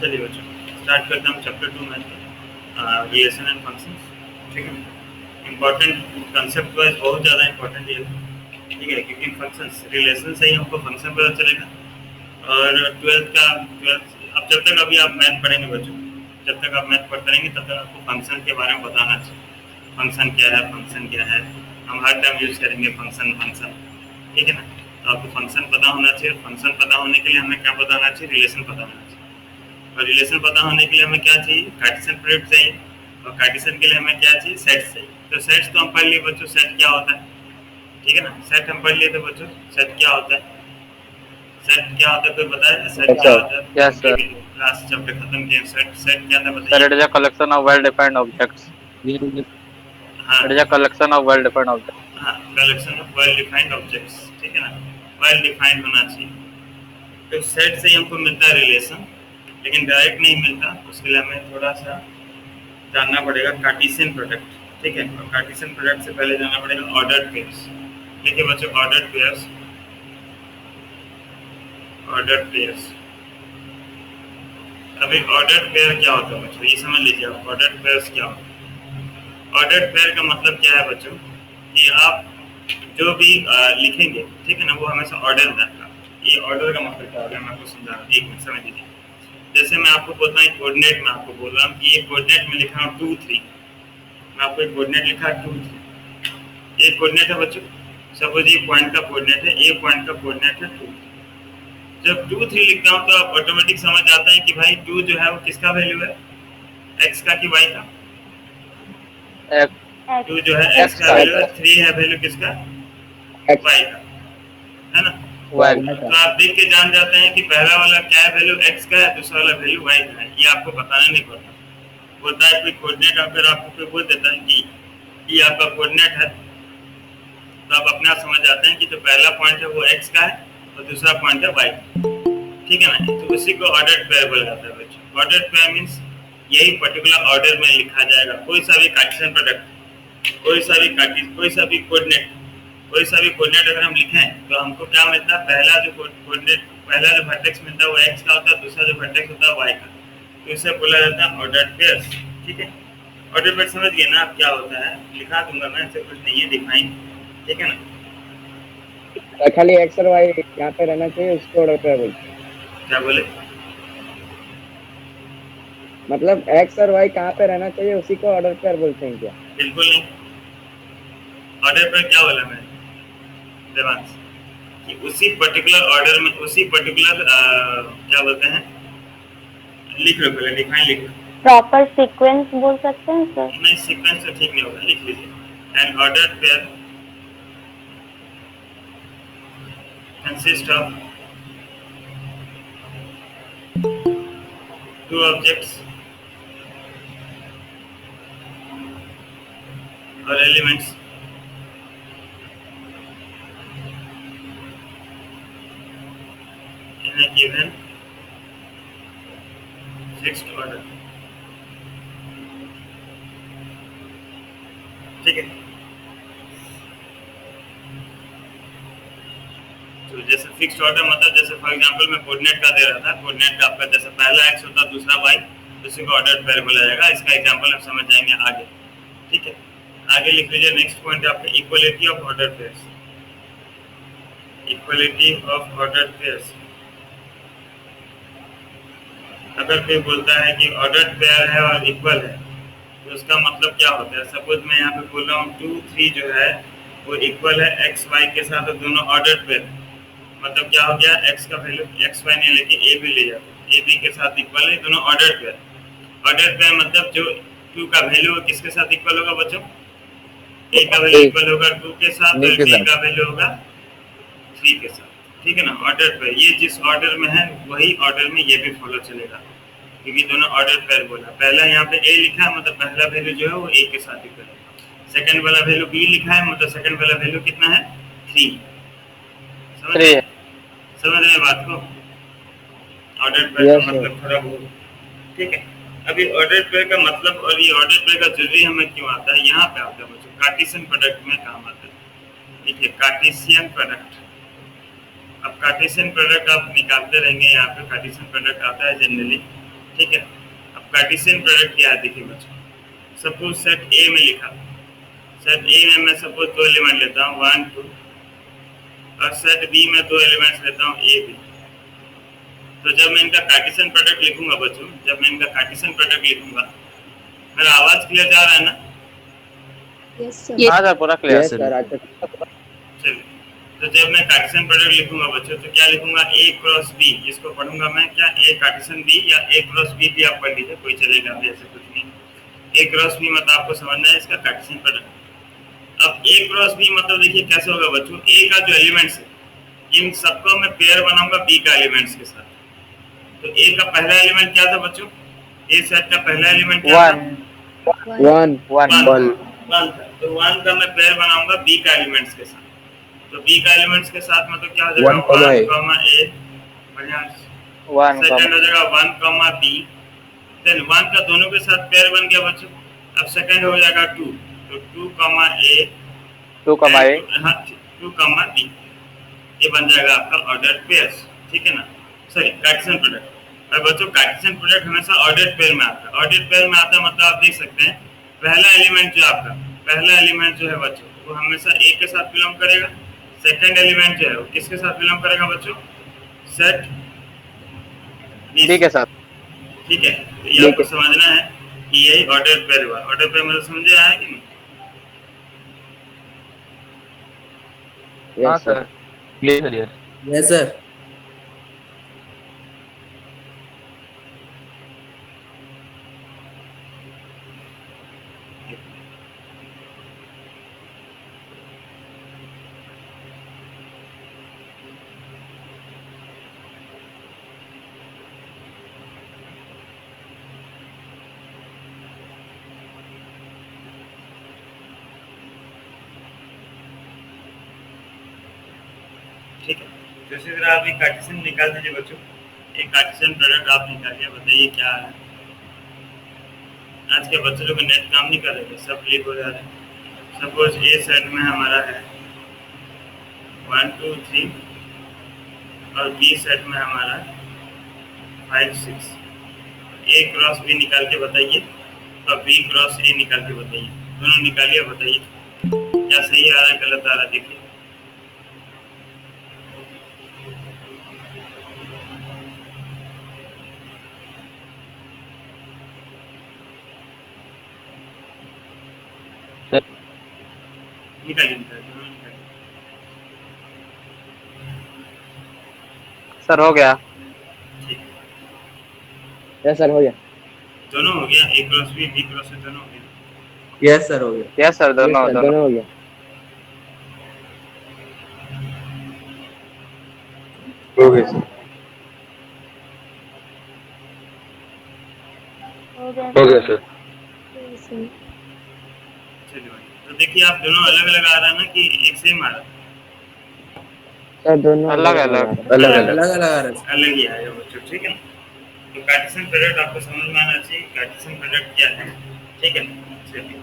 चलिए बच्चों स्टार्ट करते हैं हम chapter 2 math relation and functions. ठीक है, इम्पॉर्टेंट कंसेप्ट वाइज बहुत ज़्यादा इम्पोर्टेंट ये है, ठीक है, क्योंकि फंक्शंस रिलेशन से ही हमको फंक्शन पता चलेगा। और ट्वेल्थ अब जब तक अभी आप मैथ पढ़ेंगे बच्चों, जब तक आप मैथ पढ़ते रहेंगे तब तक आपको फंक्शन के बारे में बताना चाहिए। फंक्शन क्या है, फंक्शन क्या है, हम हर टाइम यूज़ करेंगे फंक्शन फंक्शन, ठीक है ना। तो आपको फंक्शन पता होना चाहिए। फंक्शन पता होने के लिए हमें क्या पता होना चाहिए, रिलेशन पता होना चाहिए। और रिलेशन पता होने के लिए हमें क्या चाहिए, कार्टेशियन प्रोडक्ट चाहिए। और कार्टेशियन के लिए हमें क्या चाहिए, सेट्स चाहिए। तो सेट्स तो हम पढ़ लिए बच्चों, सेट क्या होता है, ठीक है ना। सेट हम पढ़ लिए थे बच्चों, सेट क्या होता है, सेट क्या होता है कोई बताया, सेट Yes, क्या sir. होता है। Yes, sir. लास्ट चैप्टर खत्म किए, सेट क्या था Sir, बताइए। it is a collection of well-defined objects. हाँ It is a collection of well-defined objects. हाँ, collection of well defined objects, ठीक है ना। वेल डिफाइंड होना चाहिए। तो सेट से ही हमको मिलता है रिलेशन, लेकिन डायरेक्ट नहीं मिलता। उसके लिए हमें थोड़ा सा जानना पड़ेगा कार्टेशियन प्रोडक्ट, ठीक है। और कार्टेशियन प्रोडक्ट से पहले जानना पड़ेगा ऑर्डर्ड पेयर्स। देखिए बच्चों, ऑर्डर्ड पेयर्स, ऑर्डर्ड पेयर्स। अभी ऑर्डर्ड पेयर क्या होता है बच्चों, ये समझ लीजिए आप। ऑर्डर्ड पेयर्स क्या होता है, ऑर्डर्ड पेयर का मतलब क्या है बच्चों, कि आप जो भी लिखेंगे, ठीक है ना, वो हमेशा ऑर्डर में रखा। ये ऑर्डर का मतलब क्या होगा, मैं आपको समझा रहा हूँ, एक मिनट समझ लीजिए। जैसे मैं आपको बोलता हूँ कोऑर्डिनेट में, आपको बोल रहा हूँ कि ये कोऑर्डिनेट में लिखा हूँ 2 3। मैं आपको एक कोऑर्डिनेट लिखा है 2 3, ये कोऑर्डिनेट है बच्चों। सपोज ये पॉइंट का कोऑर्डिनेट है, ये पॉइंट का कोऑर्डिनेट है 2। जब 2 3 लिखता हूँ तो आप ऑटोमेटिक समझ जाते हैं कि भाई 2 जो है वो किसका वैल्यू है, एक्स का कि वाई का। X. 2 जो है एक्स X का का. वैल्यू है, 3 है वैल्यू किसका, वाई का, है ना। Y. तो आप देख के जान जाते हैं कि पहला वाला क्या है, वैल्यू एक्स का है, दूसरा वाला वैल्यू वाई का है। ये आपको बताना नहीं पड़ता। बोलता है कोई कोऑर्डिनेट अगर आपको कोई बोल देता है कि ये आपका कोऑर्डिनेट है, तो आप अपने आप समझ जाते हैं कि जो पहला पॉइंट है वो एक्स का है और दूसरा पॉइंट है वाई का, ठीक है ना। तो उसी को ऑर्डर्ड पेयर बोला जाता है बच्चों। ऑर्डर्ड पेयर मीन्स यही पर्टिकुलर ऑर्डर में लिखा जाएगा। कोई सा भी कार्टेशियन प्रोडक्ट, कोई सा भी कोऑर्डिनेट, कोई सा भी कोऑर्डिनेट अगर हम लिखें तो हमको क्या मिलता है, पहला जो कोऑर्डिनेट, पहला जो वर्टेक्स मिलता है वो एक्स का होता है, दूसरा जो वर्टेक्स होता है वाई का। तो इसे बोला जाता है ऑर्डर्ड पेयर्स, ठीक है। ऑर्डर्ड पेयर समझ गए ना आप क्या होता है, लिखा दूंगा मैं, ऐसे कुछ नहीं है, डिफाइन, ठीक है ना। खाली एक्स और वाई यहाँ पे रहना चाहिए, उसको ऑर्डर पेयर बोलते हैं। क्या बोले, मतलब एक्स और वाई कहाँ पे रहना चाहिए उसी को ऑर्डर पेयर बोलते हैं क्या? बिल्कुल नहीं। ऑर्डर पेयर क्या बोला मैं देवांश, कि उसी पर्टिकुलर ऑर्डर में, उसी पर्टिकुलर क्या बोलते हैं, लिख लो पहले, डिफाइन लिख लो। प्रॉपर सीक्वेंस बोल सकते हैं सर? नहीं, सीक्वेंस तो ठीक नहीं होगा, लिख लीजिए। N ordered pair consist of 2 objects और elements in a given fixed order, ठीक है। तो जैसे फिक्स्ड ऑर्डर मतलब जैसे फॉर एग्जांपल मैं कोऑर्डिनेट का दे रहा था, कोऑर्डिनेट का आपका जैसे पहला एक्स होता है, दूसरा वाई, उसी को ऑर्डर पेयर बोला जाएगा। इसका एग्जांपल हम समझ जाएंगे आगे, ठीक है। आगे लिख लीजिए, नेक्स्ट पॉइंट आपका equality of order pairs, equality of order pairs. अगर कोई बोलता है कि ऑर्डर पेयर है और इक्वल है, तो उसका मतलब क्या होता है। सपोज मैं यहाँ पे बोल रहा हूँ 2 3 जो है वो इक्वल है एक्स वाई के साथ, और दोनों ऑर्डर पेयर, मतलब क्या हो गया, एक्स का वैल्यू एक्स वाई नहीं लेके ए भी ले जाते, ए बी के साथ इक्वल है, दोनों ऑर्डर पेयर। ऑर्डर पेयर मतलब जो 2 का वैल्यू किसके साथ इक्वल होगा बच्चों, ए का वैल्यू इक्वल होगा 2 के साथ, और बी का वैल्यू होगा 3 के साथ, ठीक है ना। ऑर्डर पेयर ये जिस ऑर्डर में है वही ऑर्डर में ये भी फॉलो चलेगा, क्योंकि दोनों ऑर्डर पेयर बोला। पहला यहाँ पे ए लिखा है, मतलब पहला वैल्यू जो है वो ए के साथ इक्वल है। सेकंड वाला वैल्यू बी लिखा है, मतलब सेकंड वाला वैल्यू कितना है, 3। समझ रहे हैं बात को, ऑर्डर पेयर का मतलब थोड़ा बहुत, ठीक है। अभी ऑर्डर पेयर का मतलब और ये ऑर्डर पेयर का जरूरी हमें क्यों आता है, यहाँ पे आता है बच्चों, कार्टेशियन प्रोडक्ट में काम आता है, ठीक है, कार्टेशियन प्रोडक्ट। अब कार्टेशियन प्रोडक्ट आप निकालते रहेंगे, यहाँ पे कार्टेशियन प्रोडक्ट आता है जनरली, ठीक है। अब कार्टेशियन प्रोडक्ट क्या है देखिए बच्चों, सपोज सेट ए में लिखा, सेट ए में मैं सपोज 2 एलिमेंट लेता हूँ 1 2, और सेट बी में 2 एलिमेंट्स लेता हूँ ए बी। तो जब मैं इनका कार्टेशियन प्रोडक्ट लिखूंगा बच्चों, जब मैं इनका कार्टेशियन प्रोडक्ट लिखूंगा, मेरा आवाज क्लियर जा रहा है ना? हाँ सर पूरा क्लियर यस सर। अच्छा चलिए, तो जब मैं कार्टेशियन प्रोडक्ट लिखूंगा बच्चों तो क्या लिखूंगा, ए क्रॉस बी, इसको पढ़ूंगा मैं क्या, ए कार्टेशियन बी या ए क्रॉस बी भी आप पढ़ लीजिए, कोई चलेगा अभी, ऐसे कुछ नहीं। ए क्रॉस बी मतलब आपको समझना है इसका कार्टेशियन प्रोडक्ट। अब ए क्रॉस बी मतलब देखिए कैसे होगा बच्चों, ए का जो एलिमेंट्स है इन सबको मैं पेयर बनाऊंगा बी का एलिमेंट्स के साथ। तो ए का पहला एलिमेंट क्या था बच्चों, ए सेट का पहला एलिमेंट क्या था, 1 वन था। तो 1 का मैं पेयर बनाऊंगा बी का एलिमेंट्स के साथ। तो बी का एलिमेंट्स के साथ मतलब क्या हो जाएगा, 1 ए, बढ़िया। सेकंड हो जाएगा 1 बी, देन 1 का दोनों के साथ पेयर बन गया बच्चों। अब सेकंड हो जाएगा 2, तो 2 ए, 2 ए, हाँ 2 बी, ये बन जाएगा आपका ऑर्डर्ड पेयर्स, ठीक है ना, सॉरी कार्टेशियन प्रोडक्ट। और बच्चों कार्टेशियन प्रोडक्ट हमेशा ऑर्डर्ड पेयर में आता है। ऑर्डर्ड पेयर में आता है मतलब आप देख सकते हैं पहला एलिमेंट जो आपका, पहला एलिमेंट जो है बच्चों वो हमेशा ए के साथ बिलोंग करेगा, सेकंड एलिमेंट जो है वो किसके साथ बिलोंग करेगा बच्चों, सेट बी के साथ। ठीक है। तो ये आपको समझना है कि यही ऑर्डर्ड पेयर हुआ। ऑर्डर पेयर मतलब समझे आया कि नहीं? हाँ सर क्लियर। Yes sir. ठीक है, तो इसी तरह आप एक कार्टेशियन निकाल दीजिए बच्चों। एक कार्टेशियन प्रोडक्ट आप निकालिए, बताइए क्या है। आज के बच्चे लोग नेट काम नहीं कर रहे, सब लीक हो जा रहे हैं। सपोज ए सेट में हमारा है 1 2 3 और बी सेट में हमारा 5 6। ए क्रॉस बी निकाल के बताइए और बी क्रॉस ए निकाल के बताइए, दोनों निकालिए, बताइए क्या सही आ रहा है गलत आ रहा है, देखिए। निकालिए सर हो गया। ठीक, यस सर हो गया। दोनों हो गया, ए क्रॉस बी क्रॉस ए दोनों हो गया। यस सर हो गया। यस सर दोनों हो गया। हो गया सर। हो गया सर। चलिए भाई, तो देखिए आप दोनों अलग अलग आ रहा है ना कि एक सेम आ रहा है? सर दोनों अलग अलग अलग अलग अलग अलग आ रहा है। अलग ही आएगा बच्चों, ठीक है ना। तो कार्टेशियन प्रोडक्ट आपको समझ में आना चाहिए, कार्टेशियन प्रोडक्ट क्या है, ठीक है। चलिए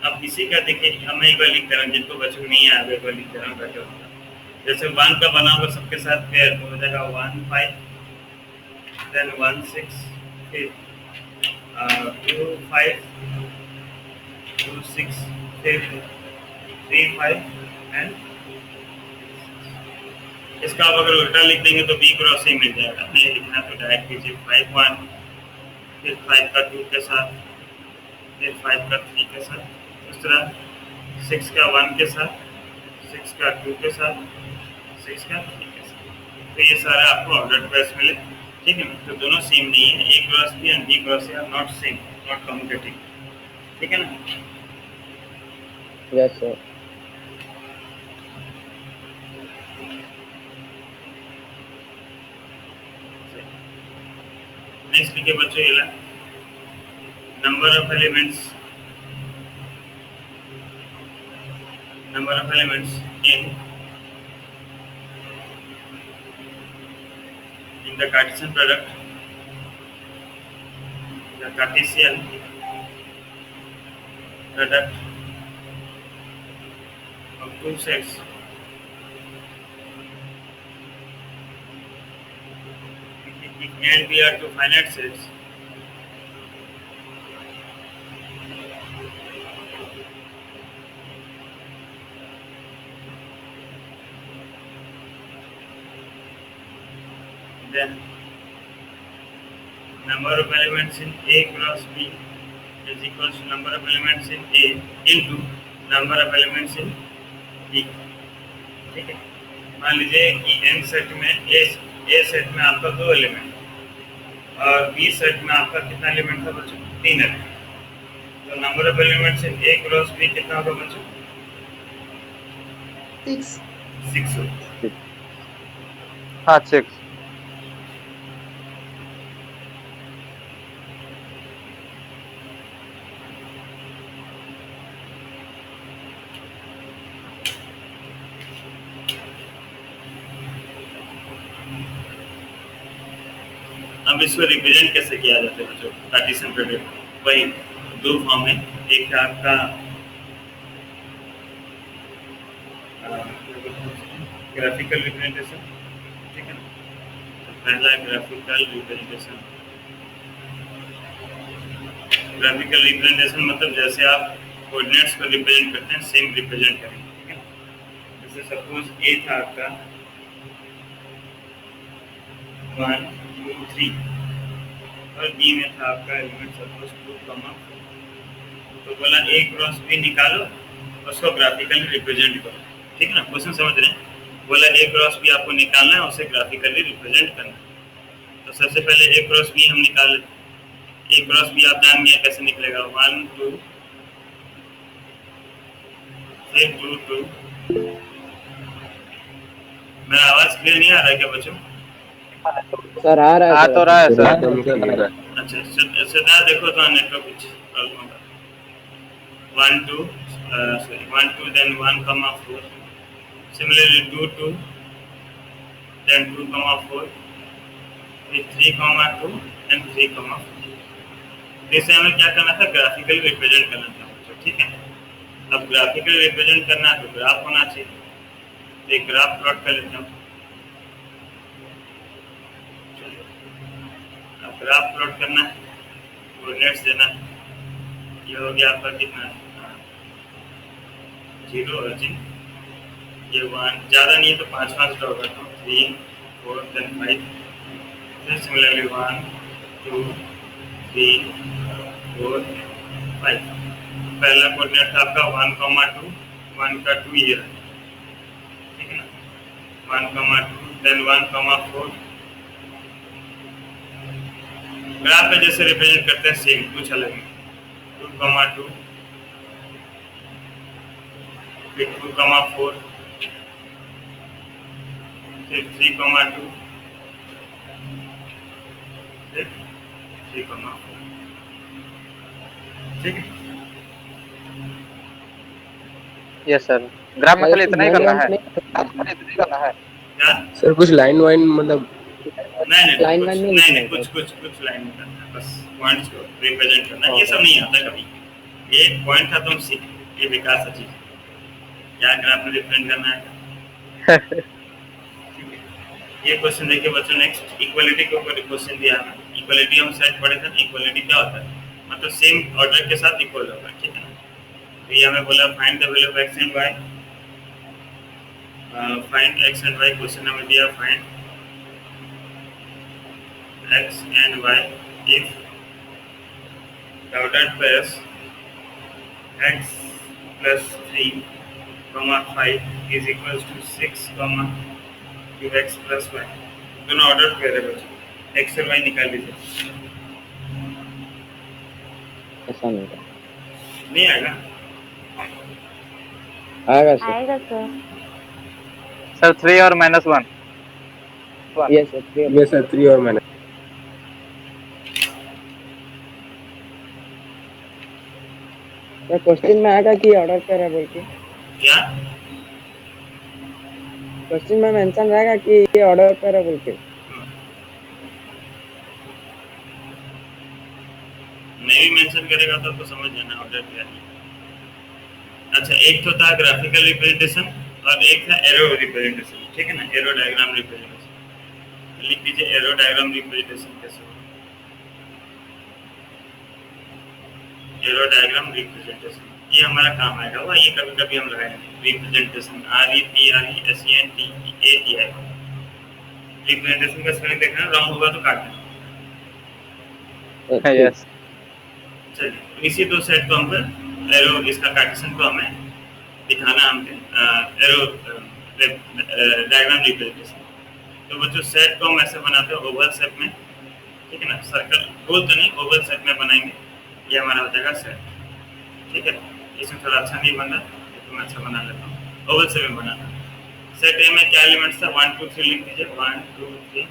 अब इसी का देखिए, अब मैं एक बार लिख रहा हूँ, जिनको बच्चों को नहीं आया एक बार लिख रहा हूँ बैठे होगा। जैसे 1 का बना होगा सबके साथ पेयर, तो हो जाएगा 1 5, देन 1 6, फिर 2 5, 2 6, फिर 3 5 एंड इसका आप अगर उल्टा लिख देंगे तो बी क्रॉस ए मिल जाएगा। नहीं लिखना तो डायरेक्ट कीजिए 5 1, फिर 5 का 2 के साथ, फिर 5 का 3 के साथ, इस तरह 6 का 1 के साथ, 6 का 2 के साथ, 6 का 3 के साथ। तो ये सारे आपको ऑर्डर्ड पेयर्स मिले, ठीक है ना। तो दोनों सेम नहीं है, A cross B and B cross A are not same, not commutative, ठीक है ना। Yes sir. नेक्स्ट लिखिए बच्चों, ये number of elements in the Cartesian product, the Cartesian product of two sets if A and B are two finite sets, then number of elements in A cross B is equals to number of elements in A into number of elements in B. ठीक है, मान लीजिए कि n set में A set में आपका 2 element और B set में आपका कितना एलिमेंट था बच्चों? 3 एलिमेंट। तो number of elements in A cross B कितना होगा बच्चों? 6 होगा। हाँ 6। अब इसको रिप्रेजेंट कैसे किया जाता है बच्चों? कार्टेशियन प्रोडक्ट वही 2 फॉर्म है। एक है आपका ग्राफिकल रिप्रेजेंटेशन, ठीक है ना। तो पहला ग्राफिकल रिप्रेजेंटेशन। ग्राफिकल रिप्रेजेंटेशन मतलब जैसे आप कोऑर्डिनेट्स को रिप्रेजेंट करते हैं सेम रिप्रेजेंट करेंगे, ठीक है। जैसे सपोज ए था आपका 1 2 3 और बी में था आपका एलिमेंट सपोज 2, 4। तो बोला A क्रॉस B निकालो, उसको ग्राफिकली रिप्रेजेंट करो, ठीक है ना। क्वेश्चन समझ रहे हैं? बोला A क्रॉस B आपको निकालना है, उसे ग्राफिकली रिप्रेजेंट करना है। तो सबसे पहले A क्रॉस B हम निकाल लेते हैं। A क्रॉस B आप जान गए कैसे निकलेगा? 1 2 3 2 2। मेरा आवाज क्लियर नहीं आ रहा है क्या बच्चों? सर आ रहा है, आ तो रहा है सर। अच्छा सदा देखो तो नेटवर्क कुछ प्रॉब्लम होगा। 1 2 1 2 then 1 comma 4, similarly 2 2 then 2 comma 4, 3 comma 2 and 3 comma 4। इसे हमें क्या करना था? ग्राफिकली रिप्रेजेंट करना था बच्चों, ठीक है। अब ग्राफिकली रिप्रेजेंट करना है तो ग्राफ होना चाहिए। तो एक ग्राफ प्लॉट कर लेते हैं। ग्राफ प्लॉट करना है, कोऑर्डिनेट्स देना है। ये हो गया आपका कितना? 0 और जी ये 1 ज़्यादा नहीं है तो 5 5 होगा, तो 3 4 then 5। फिर सिमिलरली 1 2 3 4 5। पहला कोऑर्डिनेट था आपका 1 2, 1 का 2 ये है, ठीक है ना। 1 2 then 1 4। ग्राफ में जैसे रिप्रेजेंट करते हैं सेम, कुछ अलग नहीं। 2 2 फिर 2 4 फिर 3 2 फिर 3 4, ठीक है। Yes sir. ग्राफ में खाली इतना ही करना है। क्या सर कुछ लाइन वाइन मतलब नहीं लाइन कुछ वाइन नहीं नहीं लिखना है कुछ लाइन में करना है, बस पॉइंट्स को रिप्रेजेंट करना है। ये सब नहीं आता कभी। ये एक पॉइंट था, तुम सीख ये विकास अच्छी क्या ग्राफ में रिप्रेजेंट करना है। ये क्वेश्चन देखिए बच्चों, नेक्स्ट इक्वालिटी के ऊपर क्वेश्चन दिया है। इक्वालिटी हम शायद पढ़े थे। इक्वालिटी क्या होता है? मतलब सेम ऑर्डर के साथ इक्वल होगा, ठीक है ना। तो ये हमें बोला find the value of x and y। Find x and y question हमें दिया। Find x and y if the ordered pairs x plus 3 comma 5 is equals to 6 comma 2x plus y। दोनों ऑर्डर पेयर है बच्चों। x और y निकाल लीजिए। ऐसा नहीं आएगा? आएगा सर। आएगा सर। सर 3 और -1। Yes sir. ये सर 3 और मैंने क्वेश्चन में आएगा कि ऑर्डर पेयर है बोल के? क्या क्वेश्चन में मेंशन रहेगा कि ये ऑर्डर पेयर है बोल के? नहीं मेंशन करेगा तो आपको समझ जाना ऑर्डर पेयर है। अच्छा, एक तो था ग्राफिकल रिप्रेजेंटेशन और एक था एरो रिप्रेजेंटेशन, ठीक है ना। एरो डायग्राम रिप्रेजेंटेशन लिख दीजिए। एरो डायग्राम रिप्रेजेंटेशन कैसे होगा? एरो डायग्राम रिप्रेजेंटेशन ये हमारा काम आएगा। वो ये कभी कभी हम लगाएंगे। रिप्रेजेंटेशन REPRESENTATION रिप्रेजेंटेशन का स्पेलिंग देखना, रॉन्ग होगा तो काट देना। ठीक। यस चलिए इसी दो सेट को हम एरो इसका कार्टेशियन को हमें दिखाना हमके एरो डायग्राम रिप्रेजेंटेशन। तो बच्चों सेट को हम ऐसे बनाते हैं ओवल शेप में, ठीक है ना, सर्कल गोल तो नहीं ओवल शेप में बनाएंगे, ये हमारा हो जाएगा सेट, ठीक है। इसमें थोड़ा अच्छा नहीं बन रहा तो मैं अच्छा बना लेता हूँ, ओवल शेप में बनाना। सेट ए में क्या एलिमेंट्स था, 1 2 3 लिख दीजिए, 1 2 3,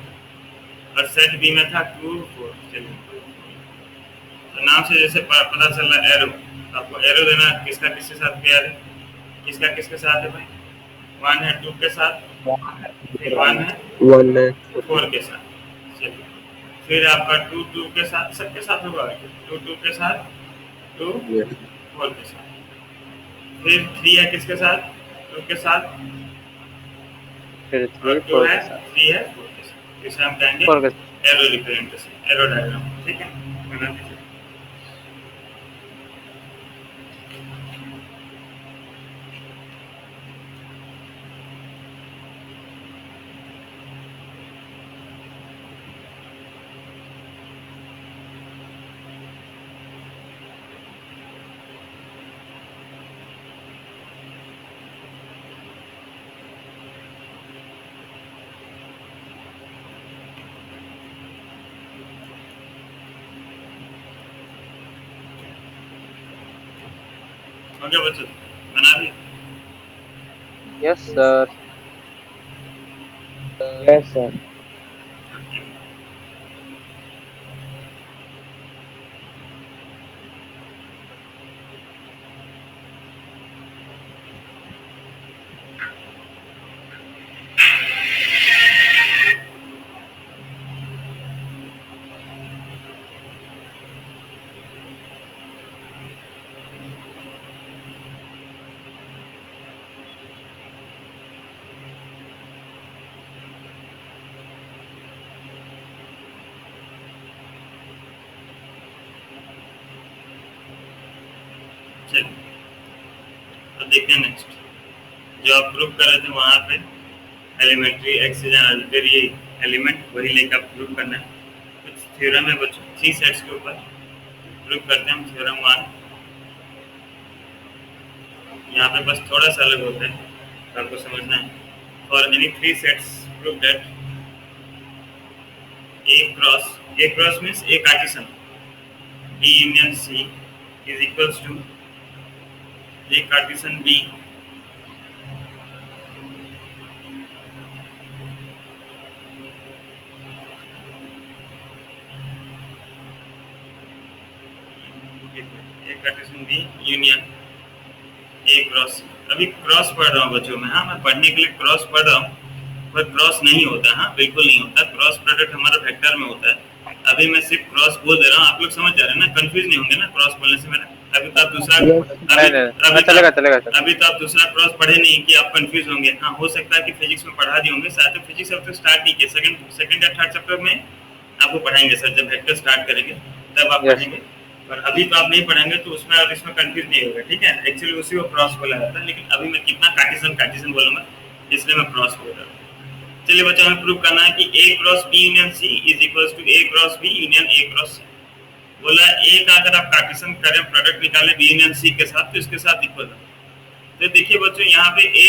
और सेट बी में था 2 4। चलिए तो नाम से जैसे पता चल रहा है एरो, आपको एरो देना किसका किसके साथ पेयर है, किसका किसके साथ है भाई, 1 है 2 के साथ, फिर 1 है 1 है 4 के साथ, चलिए फिर आपका 2 2 के साथ, सबके साथ होगा 2 2 के साथ, 2 4 के साथ, फिर 3 है किसके साथ, 2 के साथ, फिर और 3 2 4 है के साथ 3 है 4 के साथ। इसे हम कहेंगे 4 के साथ। एरो रिप्रेजेंटेशन, एरो डायग्राम, ठीक है, बना दीजिए। हो गया बच्चों, बना दिए। Yes sir. Yes sir. चलिए अब देखते हैं नेक्स्ट, जो आप प्रूव कर रहे थे वहाँ पे elementary axis and arbitrary element, वही लेकर आप प्रूव करना है। कुछ थ्योरम है बच्चों 3 सेट्स के ऊपर प्रूव करते हैं हम। थ्योरम 1 यहाँ पे बस थोड़ा सा अलग होता है, तो आपको समझना है। For any 3 sets prove that A cross means A Cartesian B union C is equals to A Cartesian B Cartesian B union A cross. अभी क्रॉस पढ़ रहा हूँ बच्चों में, हाँ मैं पढ़ने के लिए क्रॉस पढ़ रहा हूँ, पर क्रॉस नहीं होता, हाँ बिल्कुल नहीं होता। क्रॉस प्रोडक्ट हमारा वेक्टर में होता है। अभी मैं सिर्फ क्रॉस बोल दे रहा हूँ, आप लोग समझ जा रहे हैं ना, कंफ्यूज नहीं होंगे ना क्रॉस बोलने से मेरा। अभी तो आप दूसरा चलेगा सर। अभी तो आप दूसरा क्रॉस पढ़े नहीं कि आप कंफ्यूज होंगे। हाँ हो सकता है कि फिजिक्स में पढ़ा दिए होंगे, शायद फिजिक्स अब तो स्टार्ट नहीं किया, सेकंड या थर्ड चैप्टर में आपको पढ़ाएंगे सर, जब वेक्टर स्टार्ट करेंगे तब आप पढ़ेंगे। और अभी तो आप नहीं पढ़ेंगे तो उसमें और इसमें कंफ्यूज नहीं होगा, ठीक है। एक्चुअली उसी को क्रॉस बोला जाता है, लेकिन अभी मैं कितना कार्टेशियन बोलूंगा इसलिए मैं क्रॉस बोल रहा हूँ। चलिए बच्चों हमें प्रूव करना है कि A cross B union C is equals to A cross B union A cross C। बोला A का अगर आप कार्टेशियन करें प्रोडक्ट निकालें B यूनियन C के साथ तो इसके साथ इक्वल है। तो देखिए बच्चों यहाँ पे A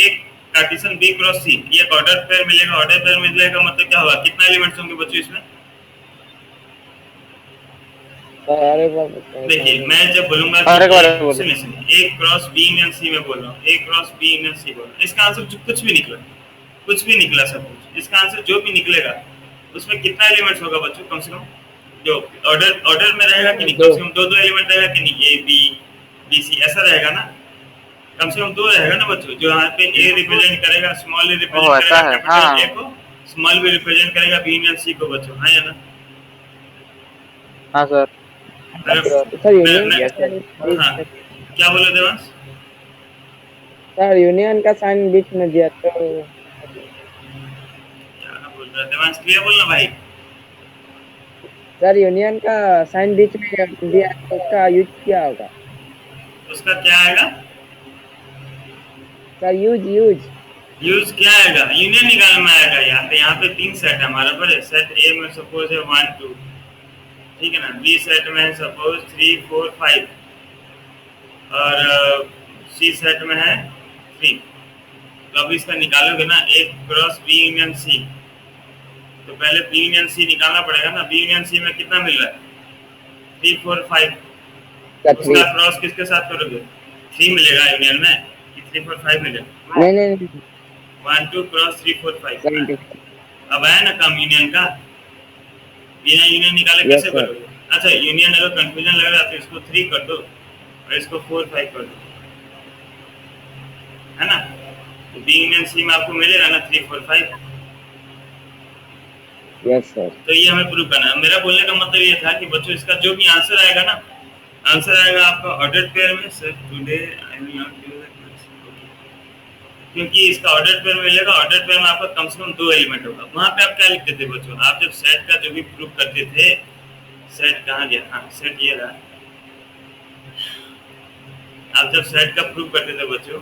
Cartesian B cross C, ये ऑर्डर पेयर मिलेगा। ऑर्डर पेयर मिलने का मतलब क्या होगा, कितना एलिमेंट्स होंगे बच्चों इसमें। देखिए मैं जब बोलूंगा सुनिए A cross B union C में बोल रहा हूँ, A cross B union C बोल रहा हूँ, इसका आंसर कुछ भी निकला, कुछ भी निकला सब कुछ। इसका आंसर जो भी निकलेगा उसमें कितना एलिमेंट्स होगा बच्चों, कम से कम जो ऑर्डर में रहेगा कि नहीं, कम से कम दो एलिमेंट रहेगा कि नहीं, A B B C ऐसा रहेगा ना, कम से कम 2 रहेगा ना बच्चों। जो यहाँ पे A रिप्रेजेंट करेगा, स्मॉल A रिप्रेजेंट करेगा कैपिटल A को, स्मॉल B रिप्रेजेंट करेगा B यूनियन C को बच्चों, हाँ या ना। हाँ सर। सर यूनियन हाँ क्या बोले देवांश। सर यूनियन का साइन बीच में दिया तो क्या बोल रहा है देवांश, क्लियर बोलना भाई। सर यूनियन का साइन बीच में दिया तो उसका यूज क्या होगा, उसका क्या आएगा सर यूज यूज क्या आएगा, यूनियन निकालने में आएगा। यहाँ पे 3 सेट है हमारा पर, सेट ए में सपोज है 1 2, ठीक है ना। बी सेट में है सपोज 3 4 5 और सी सेट में है 3। तो अब इसका निकालोगे ना, एक क्रॉस बी यूनियन सी, तो पहले बी यूनियन सी निकालना पड़ेगा ना। बी यूनियन सी में कितना मिल रहा है, 3 4 5, उसका क्रॉस किसके साथ करोगे, 3 मिलेगा यूनियन में कि 3 4 5 मिलेगा। नहीं 1 2 क्रॉस 3 4 5। 20। अब आया ना काम यूनियन का, बिना यूनियन निकाले Yes, कैसे sir. करोगे। अच्छा, यूनियन अगर कंफ्यूजन लग रहा है तो इसको 3 कर दो और इसको 4 5 कर दो, है ना। तो बी यूनियन सी में आपको मिलेगा ना 3 4 5। Yes sir. तो ये हमें प्रूव करना है। मेरा बोलने का मतलब ये था कि बच्चों इसका जो भी आंसर आएगा ना, आंसर आएगा आपका ऑर्डर्ड पेयर में। Sir today I will not do that, क्योंकि इसका ऑर्डर्ड पेयर मिलेगा। ऑर्डर्ड पेयर में आपका कम से कम 2 एलिमेंट होगा। वहां पे आप क्या लिखते थे बच्चों, आप जब सेट का जो भी प्रूव करते थे, सेट कहाँ गया, हाँ सेट ये रहा। आप जब सेट का प्रूव करते थे बच्चों,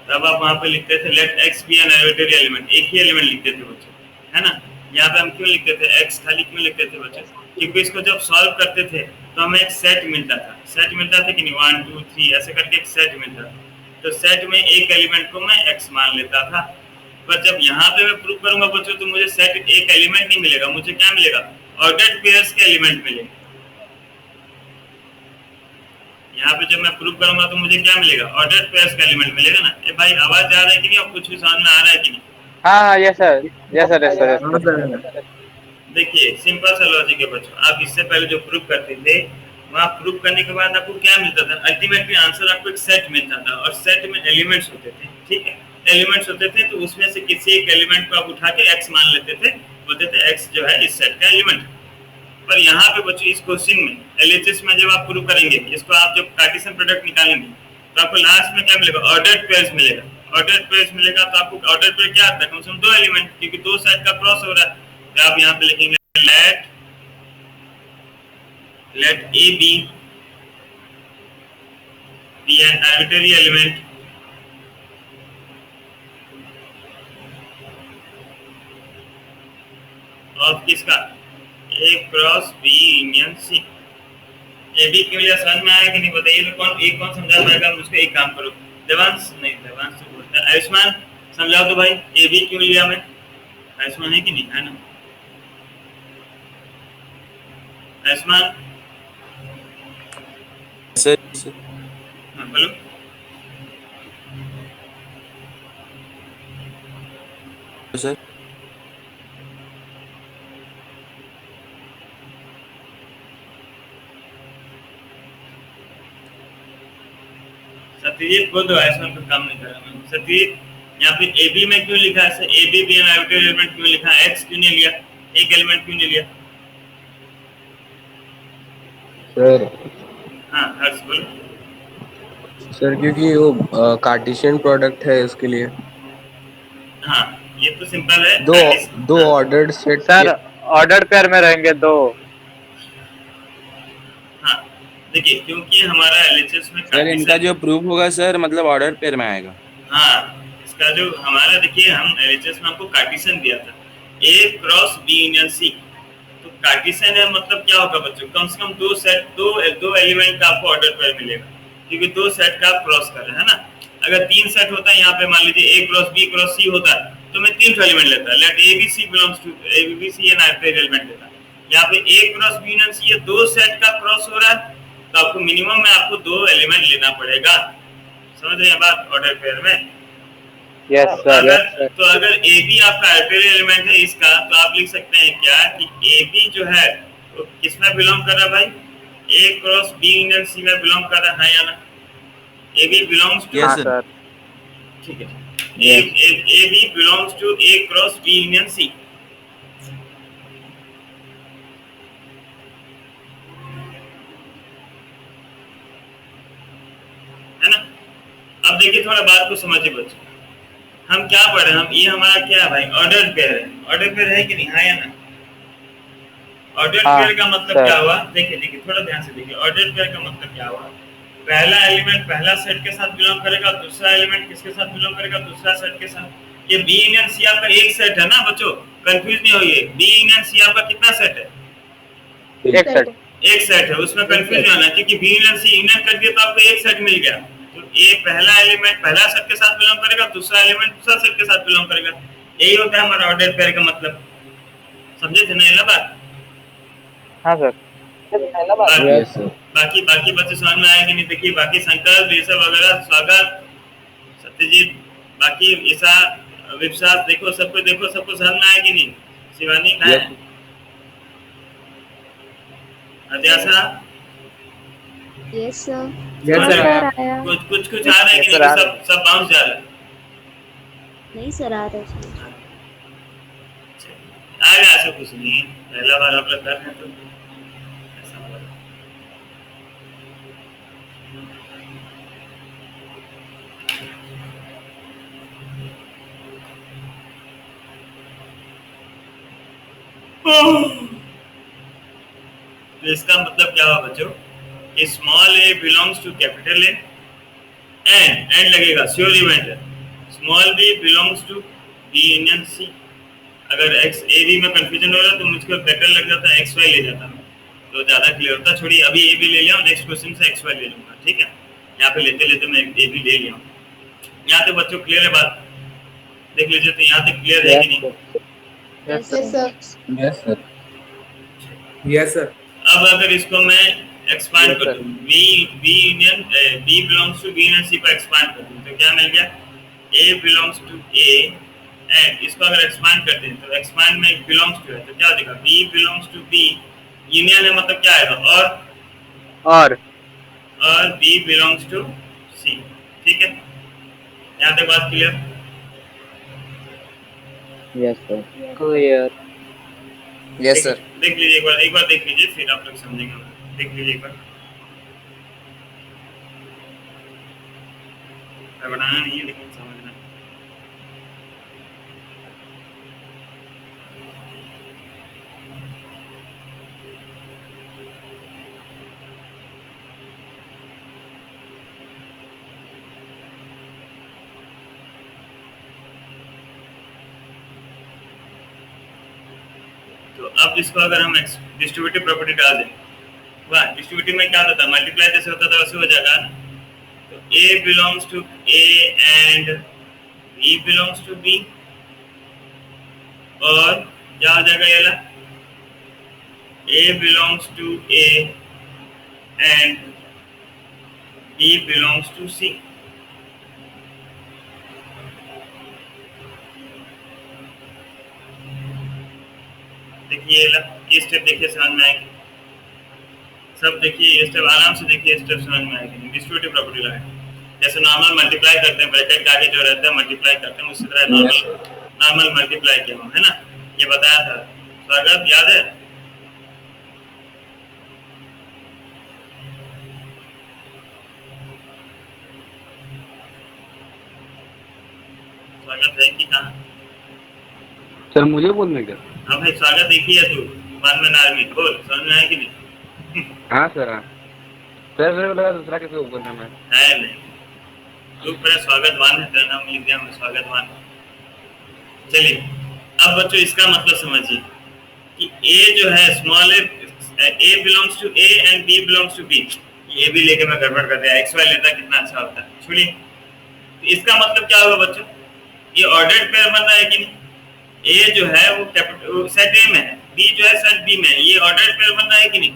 तब आप वहां पे लिखते थे let x be an arbitrary element, एक ही एलिमेंट लिखते थे बच्चों, है ना। यहाँ पे हम क्यों लिखते थे एक्स, खाली क्यों लिखते थे बच्चों, क्योंकि इसको जब सॉल्व करते थे तो हमें एक सेट मिलता था। सेट मिलता था कि नहीं, 1 2 3 ऐसे करके एक सेट मिलता था। तो सेट में एक एलिमेंट को मैं एक्स मान लेता था। पर जब यहाँ पे मैं प्रूव करूंगा बच्चों, तो मुझे सेट एक एलिमेंट नहीं मिलेगा, मुझे क्या मिलेगा, ऑर्डर्ड पेयर्स के एलिमेंट मिलेंगे। यहाँ पे जब मैं प्रूव करूंगा तो मुझे क्या मिलेगा, ऑर्डर्ड पेयर्स का एलिमेंट मिलेगा ना। ए भाई आवाज जा रहा है कि नहीं, और कुछ भी समझ में आ रहा है कि नहीं। हाँ yes sir, yes sir, yes sir, yes sir. देखिए सिंपल सा लॉजिक है बच्चों। आप इससे पहले जो प्रूव करते थे, वहाँ प्रूव करने के बाद आपको क्या मिलता था, अल्टीमेटली आंसर आपको एक सेट मिलता था और सेट में एलिमेंट्स होते थे, ठीक है। एलिमेंट्स होते थे तो उसमें से किसी एक एलिमेंट को आप उठा के एक्स मान लेते थे, बोलते थे एक्स जो है इस सेट का एलिमेंट। पर यहाँ पे बच्चों इस क्वेश्चन में एलएचएस में जब आप प्रूव करेंगे, इसको आप जब कार्टेशियन प्रोडक्ट निकालेंगे तो आपको लास्ट में क्या मिलेगा, ऑर्डर्ड पेयर्स मिलेगा। ऑर्डर्ड पेयर्स मिलेगा तो आपको ऑर्डर्ड पेयर क्या आता है, कम से कम 2 एलिमेंट, क्योंकि 2 सेट का क्रॉस हो रहा है। तो आप यहाँ पे लिखेंगे let A be an arbitrary element of किसका, A cross B union C। A B क्यों लिया, समझ में आया कि नहीं बताइए। तो कौन समझा पाएगा मुझको, एक काम करो, देवांश नहीं, देवांश से बोलता है, आयुष्मान समझाओ तो भाई, ए बी क्यों लिया मैं। आयुष्मान है कि नहीं, है ना आयुष्मान, सर हाँ बोलो। सर सत्यजीत बोल दो, आयुष्मान को काम नहीं कर रहा मैं। सत्यजीत यहाँ पे ए बी में क्यों लिखा है, A B be an arbitrary element क्यों लिखा है, एक्स क्यों नहीं लिया, एक एलिमेंट क्यों नहीं लिया। सर हाँ हर्ष बोलो। सर क्योंकि वो कार्टेशियन प्रोडक्ट है इसके लिए। हाँ ये तो सिंपल है। दो ordered set sir ordered pair में रहेंगे 2। हाँ देखिए, क्योंकि हमारा एलएचएस में सर इनका जो प्रूफ होगा सर मतलब ऑर्डर पेयर में आएगा। हाँ इसका जो हमारा, देखिए हम एलएचएस में आपको कार्टेशियन दिया था, ए क्रॉस बी यूनियन सी। तो कार्टेशियन है मतलब क्या होगा बच्चों, कम से कम 2 सेट, दो एलिमेंट का आपको ऑर्डर पेयर मिलेगा, क्योंकि 2 सेट का आप क्रॉस कर रहे हैं ना। अगर 3 सेट होता है, यहाँ पे मान लीजिए A cross B cross C होता है, तो मैं 3 एलिमेंट लेता, let A B C belongs to A B C an arbitrary element लेता। यहाँ पे A cross B union C, ये 2 सेट का क्रॉस हो रहा है, तो आपको मिनिमम में आपको 2 एलिमेंट लेना पड़ेगा। समझ रहे हैं बात, ऑर्डर पेयर में। Yes sir. तो अगर ए बी आपका आर्बिट्रेरी एलिमेंट है इसका, तो आप लिख सकते हैं क्या कि ए बी जो है वो किसमें बिलोंग कर रहा है भाई, A cross B union C में बिलोंग कर रहा है या ना। A B belongs to, yes sir, ठीक है, A B belongs to A cross B union C. है ना। अब देखिए थोड़ा बात को समझिए बच्चों, हम क्या पढ़ रहे हैं, हम ये हमारा क्या है भाई, ऑर्डर पेयर है। ऑर्डर पेयर है कि नहीं, हाँ या ना। ऑर्डर पेयर का मतलब क्या हुआ, देखिए थोड़ा ध्यान से देखिए। ऑर्डर पेयर का मतलब क्या हुआ, पहला एलिमेंट पहला सेट के साथ बिलोंग करेगा, दूसरा एलिमेंट किसके साथ बिलोंग करेगा, दूसरा सेट के साथ। ये बी यूनियन सी आपका एक सेट है ना बच्चों, कंफ्यूज नहीं होइए। बी यूनियन सी आपका कितना सेट है? एक सेट। एक सेट है, उसमें कंफ्यूज नहीं होना, क्योंकि बी यूनियन सी यूनियन कर दिया तो आपको एक सेट मिल गया। तो ये पहला एलिमेंट पहला सेट के साथ बिलोंग करेगा, दूसरा एलिमेंट दूसरा सेट के साथ बिलोंग करेगा। यही होता है हमारा ऑर्डर पेयर का मतलब। समझे थे ना ये बात? हाँ सर। बाकी बाकी बच्चे समझ में आए कि नहीं? देखिए बाकी संकल्प ये सब वगैरह, स्वागत सत्यजीत, बाकी ईसा विश्वास, देखो सबको समझ में आए कि नहीं? शिवानी कहाँ है? अध्यासा यस सर। कुछ आ रहा है कि नहीं? सब बाउंस जा रहा है? नहीं सर, आ रहा है। आएगा, ऐसा कुछ नहीं है, पहला बार आप लोग कर रहे हैं तो ऐसा होगा। तो इसका मतलब क्या हुआ बच्चों कि small A belongs to capital A and लगेगा, श्योर इवेंट है। Small b belongs to B union C. अगर एक्स ए बी में कंफ्यूजन हो रहा है तो मुझको बेटर लग जाता है एक्स वाई ले जाता मैं, तो ज़्यादा क्लियर होता। छोड़िए, अभी ए बी ले लिया, नेक्स्ट क्वेश्चन से एक्स वाई ले लूँगा, ठीक है? यहाँ पे लेते लेते मैं ए बी ले लिया हूँ। यहाँ तक बच्चों क्लियर है बात? देख लीजिए तो यहाँ तक क्लियर है कि नहीं? Yes sir. Yes sir. Yes sir. अब अगर इसको मैं एक्सपांड कर दूं, B union B belongs to B union C को एक्सपांड कर दूं तो क्या मिल गया? A belongs to A and इसको अगर एक्सपांड करते हैं तो एक्सपांड में बिलोंग्स टू है तो क्या देगा? B belongs to B, union है मतलब क्या आएगा? और बी बिलोंग्स टू सी, ठीक है? यहाँ तक बात clear? Yes sir. Clear. Yes sir. देख लीजिए एक बार देख लीजिए, फिर आप लोग समझेंगे। देख लीजिए एक बार, बनाना नहीं है लेकिन समझना। तो अब इसको अगर हम डिस्ट्रीब्यूटिव प्रॉपर्टी डाल दें, वाह, डिस्ट्रीब्यूटिव में क्या होता है? मल्टीप्लाई जैसे होता था वैसे हो जाएगा ना। तो A belongs to A and B belongs to B, और क्या हो जाएगा ये वाला? A belongs to A and B belongs to C। देखिए ये स्टेप देखिए, समझ में आएगी सब? देखिए ये स्टेप आराम से देखिए, स्टेप समझ में आएगी। डिस्ट्रीब्यूटिव प्रॉपर्टी लगाए, जैसे नॉर्मल मल्टीप्लाई करते हैं, ब्रैकेट के आगे जो रहता है मल्टीप्लाई करते हैं, उसी तरह नॉर्मल मल्टीप्लाई किया हुआ है ना, ये बताया था। स्वागत याद है? स्वागत है कि कहाँ? सर मुझे बोलने का? हाँ भाई, स्वागत एक ही है तू, वन में आर्मी, बोल, समझ में आया कि नहीं? हाँ सर। हाँ सर, मेरे को लगा दूसरा किसी को बोलना मैं है नहीं, तू मेरा स्वागतवान है, तेरा नाम लिख दिया मैं, स्वागतवान। चलिए अब बच्चों इसका मतलब समझिए कि ए जो है small A belongs to A and B belongs to B. ये भी लेके मैं गड़बड़ कर दिया, एक्स वाई लेता कितना अच्छा होता है। छोड़िए, तो इसका मतलब क्या होगा बच्चों? ये ऑर्डर्ड पेयर बन रहा है कि नहीं? ए जो है वो कैपिटल सेट ए में है, बी जो है सेट बी में है, ये ऑर्डर्ड पेयर बन रहा है कि नहीं?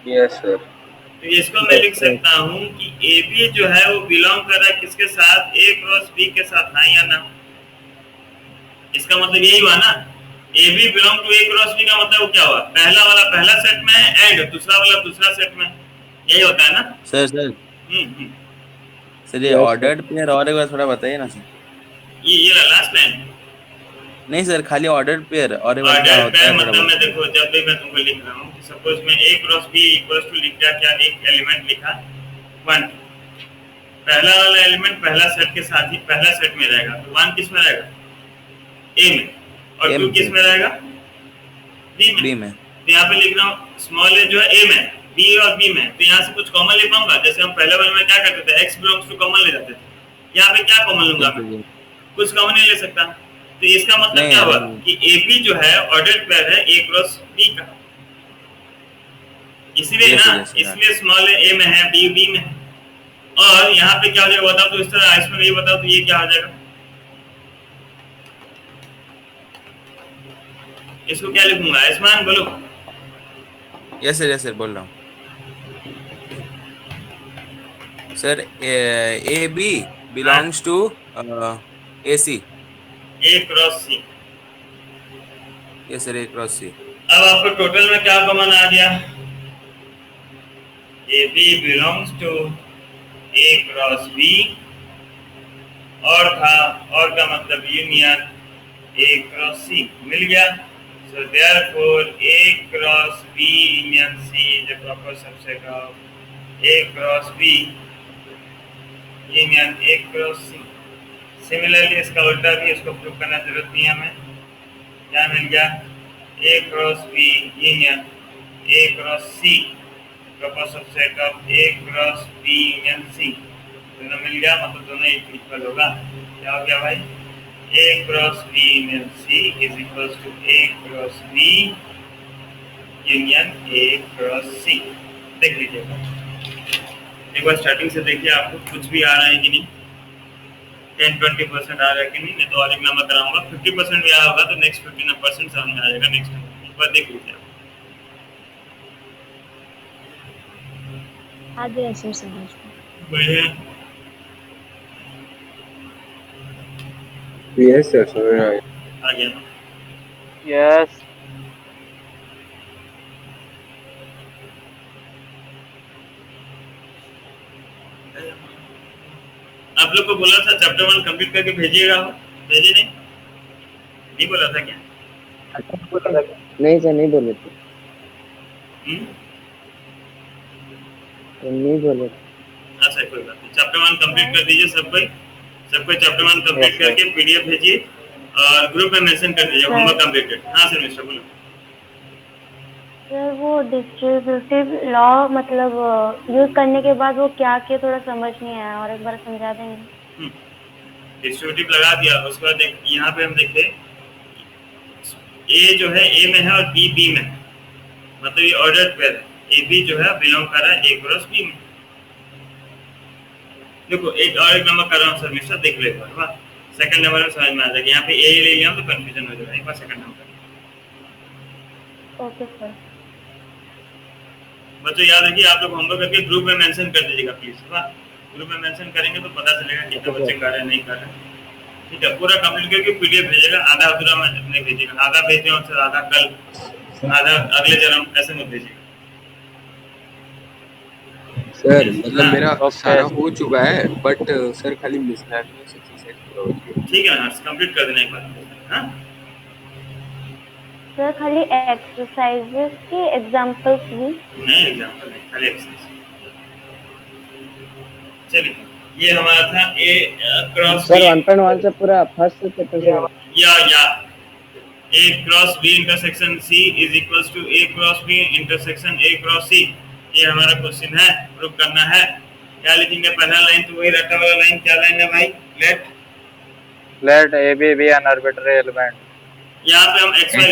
Yes sir. तो इसको मैं लिख सकता हूँ कि ए बी जो है वो बिलोंग कर रहा है किसके साथ? ए क्रॉस बी के साथ, हाँ या ना? इसका मतलब यही हुआ ना, A B belong to A cross B का मतलब क्या हुआ? पहला वाला पहला सेट में है एंड दूसरा वाला दूसरा सेट में, यही होता है ना? सर सर ये ऑर्डर्ड पेयर और एक बार थोड़ा बताइए ना सर। ये लास्ट लाइन नहीं सर, खाली ऑर्डर्ड पेयर और एक बार क्या ऑर्डर होता पेयर है? मतलब मैं देखो, जब भी मैं तुमको लिख रहा हूँ, सपोज मैं ए क्रॉस बी इक्वल्स टू लिख दिया, क्या एक एलिमेंट लिखा 1, पहला वाला एलिमेंट पहला सेट के साथ ही पहला सेट में रहेगा, तो 1 किस में रहेगा? ए में, और 2 किस में रहेगा? बी में। तो यहाँ पे लिख रहा हूँ स्मॉल ए जो है ए में, बी और बी में, तो यहाँ से कुछ कॉमन ले पाऊंगा? जैसे हम पहले वाले में क्या करते थे, एक्स बिलोंग्स टू कॉमन ले जाते थे, यहाँ पे क्या कॉमन लूंगा मैं? कुछ कॉमन नहीं ले सकता। तो इसका मतलब नहीं क्या हुआ नहीं। कि AB जो है ऑर्डर्ड पेयर है A क्रॉस B का, इसीलिए Yes, ना, yes, yes. इसलिए स्मॉल A में है, B में है। और यहाँ पे क्या हो जाएगा बताओ, तो इस तरह आयुष्मान ये बताओ तो ये क्या हो जाएगा, इसको क्या लिखूंगा आयुष्मान बोलो। यस सर बोल रहा हूँ sir. A B belongs to AC। A cross C। Yes sir, A cross C। अब आपको टोटल में क्या कॉमन आ गया, AB belongs to A cross B, और था, और का मतलब यूनियन A क्रॉस C मिल गया। So therefore A cross B union C is a proper subset of A cross B union A cross C। Similarly इसका उल्टा भी, इसको प्रूव करना जरूरत नहीं है हमें। क्या मिल गया, A cross B union A cross C proper subset of A cross B union C। दोनों मिल गया, मतलब दोनों इक्वल होगा। क्या हो गया भाई, A cross B union C is equals to A cross B union A cross C। देख लीजिएगा एक बार स्टार्टिंग से देखिए, आपको कुछ भी आ रहा है कि नहीं, 10-20% आ रहा है कि नहीं तो और एक नंबर कराऊंगा। 50% भी आया होगा तो नेक्स्ट 50% समझ में आ जाएगा। नेक्स्ट एक बार देख लीजिए आ गया सर समझ में। बढ़िया। यस सर, समझ में आ गया। आ गया ना, यस आप लोग को बोला था चैप्टर 1 कंप्लीट करके भेजिएगा, भेजे नहीं बोला था क्या? नहीं सर, नहीं बोले थे, हम्म? नहीं बोले थे। अच्छा कोई बात नहीं, चैप्टर 1 कंप्लीट कर दीजिए सबको चैप्टर 1 कंप्लीट Yes, करके PDF भेजिए और ग्रुप में मेंशन कर दीजिए होमवर्क कंप्लीटेड। हाँ सर मिस्टर बोलो। सर वो डिस्ट्रीब्यूटिव लॉ मतलब यूज करने के बाद वो क्या किया, थोड़ा समझ नहीं आया, और एक बार समझा देंगे। डिस्ट्रीब्यूटिव लगा दिया, उसके बाद यहाँ पे हम देखे A जो है A में है और B में है, मतलब ये ऑर्डर्ड पेयर है। AB जो है बिलोंग कर रहा है A क्रॉस B में। देखो एक और एक नंबर कर रहा हूँ सर मिस्टर, देख लो एक बार, सेकंड नंबर में समझ में आ जाएगा। यहाँ पे A ले लिया तो कंफ्यूजन हो जाएगा, एक बार सेकंड नंबर। Okay sir. बच्चों याद रखिए, आप लोग होमवर्क करके ग्रुप में मेंशन कर दीजिएगा प्लीज। ग्रुप में मेंशन करेंगे तो पता चलेगा कितने बच्चे कर रहे हैं नहीं कर रहे। ठीक है, पूरा कंप्लीट करके PDF भेजिएगा, आधा अधूरा में नहीं भेजिएगा, आधा भेजते हैं सर, आधा कल, आधा अगले जन्म, ऐसे मत भेजिएगा सर मतलब मेरा Okay. सारा हो चुका है, बट सर खाली मिसलैनियस एक्सरसाइज पूरा हो गया। ठीक है ना, कंप्लीट कर देना एक बार। हाँ सर खाली एक्सरसाइजेस की एग्जांपल्स भी? नहीं एग्जांपल नहीं, खाली एक्सरसाइज। चलिए ये हमारा था A क्रॉस सर B 1.1 से पूरा फर्स्ट चैप्टर से या A cross B intersection C is equals to A cross B intersection A cross C। ये हमारा क्वेश्चन है, प्रूव करना है। क्या लिखेंगे, पहला लाइन तो वही रटा वाला लाइन, क्या लाइन है भाई, late AB be an arbitrary element। यहाँ पे हम XY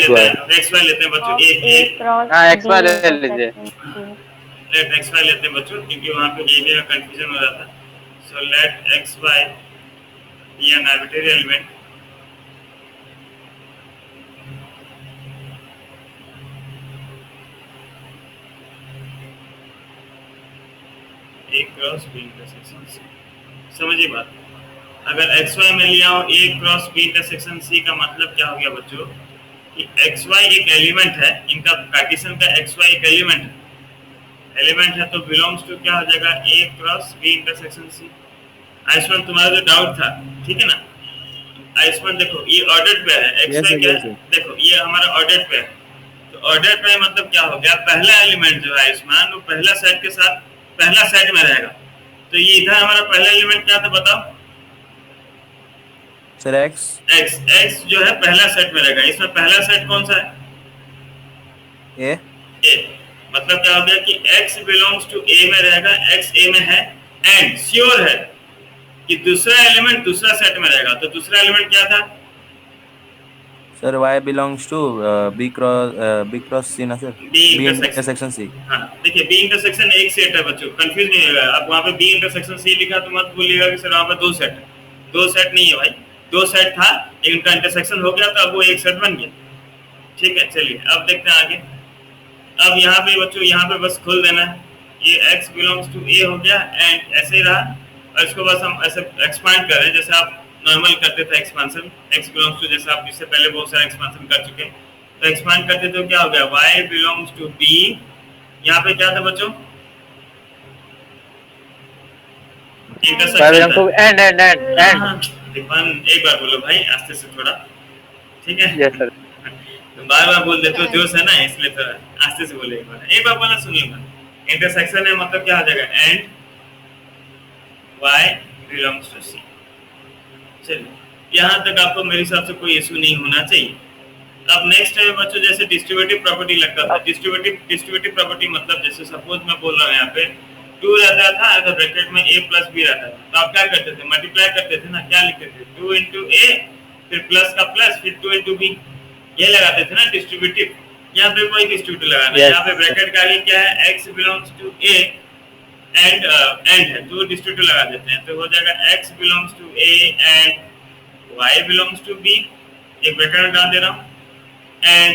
लेते हैं बच्चों, A क्रॉस हाँ XY ले लीजिए। लेट XY लेते हैं बच्चों, क्योंकि वहाँ पे AB का कंफ्यूजन हो जाता है। So let XY be an arbitrary element A cross B intersection C। समझिए बात, अगर XY में लिया हो A cross B intersection C का मतलब क्या हो गया बच्चों कि XY एक एलिमेंट है, इनका कार्टेशियन का XY एक एलिमेंट है तो बिलोंग्स टू क्या हो जाएगा, A cross B intersection C। Ayushman तुम्हारा जो डाउट था, ठीक है ना आयुष्मान, देखो ये ऑर्डर्ड पेयर है, XY क्या है, देखो ये हमारा ऑर्डर्ड पेयर है। तो ऑर्डर्ड पेयर मतलब क्या हो गया, पहला एलिमेंट जो है आयुष्मान वो पहला सेट के साथ पहला सेट में रहेगा। तो ये इधर हमारा पहला एलिमेंट क्या था बताओ सर? x जो है पहला सेट में रहेगा। इसमें पहला सेट कौन सा है, A। मतलब क्या हो गया कि x बिलोंग्स टू A में रहेगा, x A में है, एंड श्योर है कि दूसरा एलिमेंट दूसरा सेट में रहेगा। तो दूसरा एलिमेंट क्या था? Sir y belongs to b cross c ना sir, B b intersection. intersection c। हाँ देखिए, बी इंटरसेक्शन एक सेट है बच्चों, कंफ्यूज नहीं होगा। अब वहाँ पे बी इंटरसेक्शन सी लिखा तो मत बोलिएगा कि सर वहाँ पे दो सेट है। दो सेट नहीं है भाई, दो सेट था, इनका इंटरसेक्शन हो गया तो अब वो एक सेट बन गया। ठीक है, चलिए अब देखते हैं आगे। अब यहाँ पे बच्चों, यहाँ पे बस खोल देना है, ये x बिलोंग्स टू a हो गया एंड ऐसे ही रहा। और इसको बस हम ऐसे एक्सपांड कर रहे हैं जैसे आप नॉर्मल करते थे एक्सपांशन, x बिलोंग्स टू, जैसे आप इससे पहले बहुत सारे एक्सपांशन कर चुके हैं। तो एक्सपांड करते तो क्या हो गया, y बिलोंग्स टू b। यहाँ पे क्या था बच्चों? Belong to and and and and. Deepan एक बार बोलो भाई, आस्ते से थोड़ा, ठीक है? Yes sir. तो बार बार बोल देते हो, जोश है ना, इसलिए थोड़ा आस्ते से बोले। एक बार बोलना सुन लूंगा। इंटरसेक्शन है मतलब क्या हो जाएगा, and y belongs to c। चलिए यहाँ तक आपको मेरे हिसाब से कोई इशू नहीं होना चाहिए। अब नेक्स्ट है बच्चों, जैसे डिस्ट्रीब्यूटिव प्रॉपर्टी लगता था। डिस्ट्रीब्यूटिव प्रॉपर्टी मतलब जैसे सपोज मैं बोल रहा हूँ यहाँ पे 2 रहता था, अगर ब्रैकेट में a प्लस b रहता था, तो आप क्या करते थे, मल्टीप्लाई करते थे ना। क्या लिखते थे, 2 इंटू a, फिर प्लस का प्लस, फिर 2 इंटू b, ये लगाते थे ना डिस्ट्रीब्यूटिव। यहाँ पे कोई डिस्ट्रीब्यूटिव लगाना है। यहाँ पे ब्रैकेट का आगे क्या है, x belongs to a and है, तो डिस्ट्रीब्यूटिव लगा देते हैं। तो हो जाएगा x belongs to a and y belongs to b, एक ब्रैकेट में डाल दे रहा हूँ, and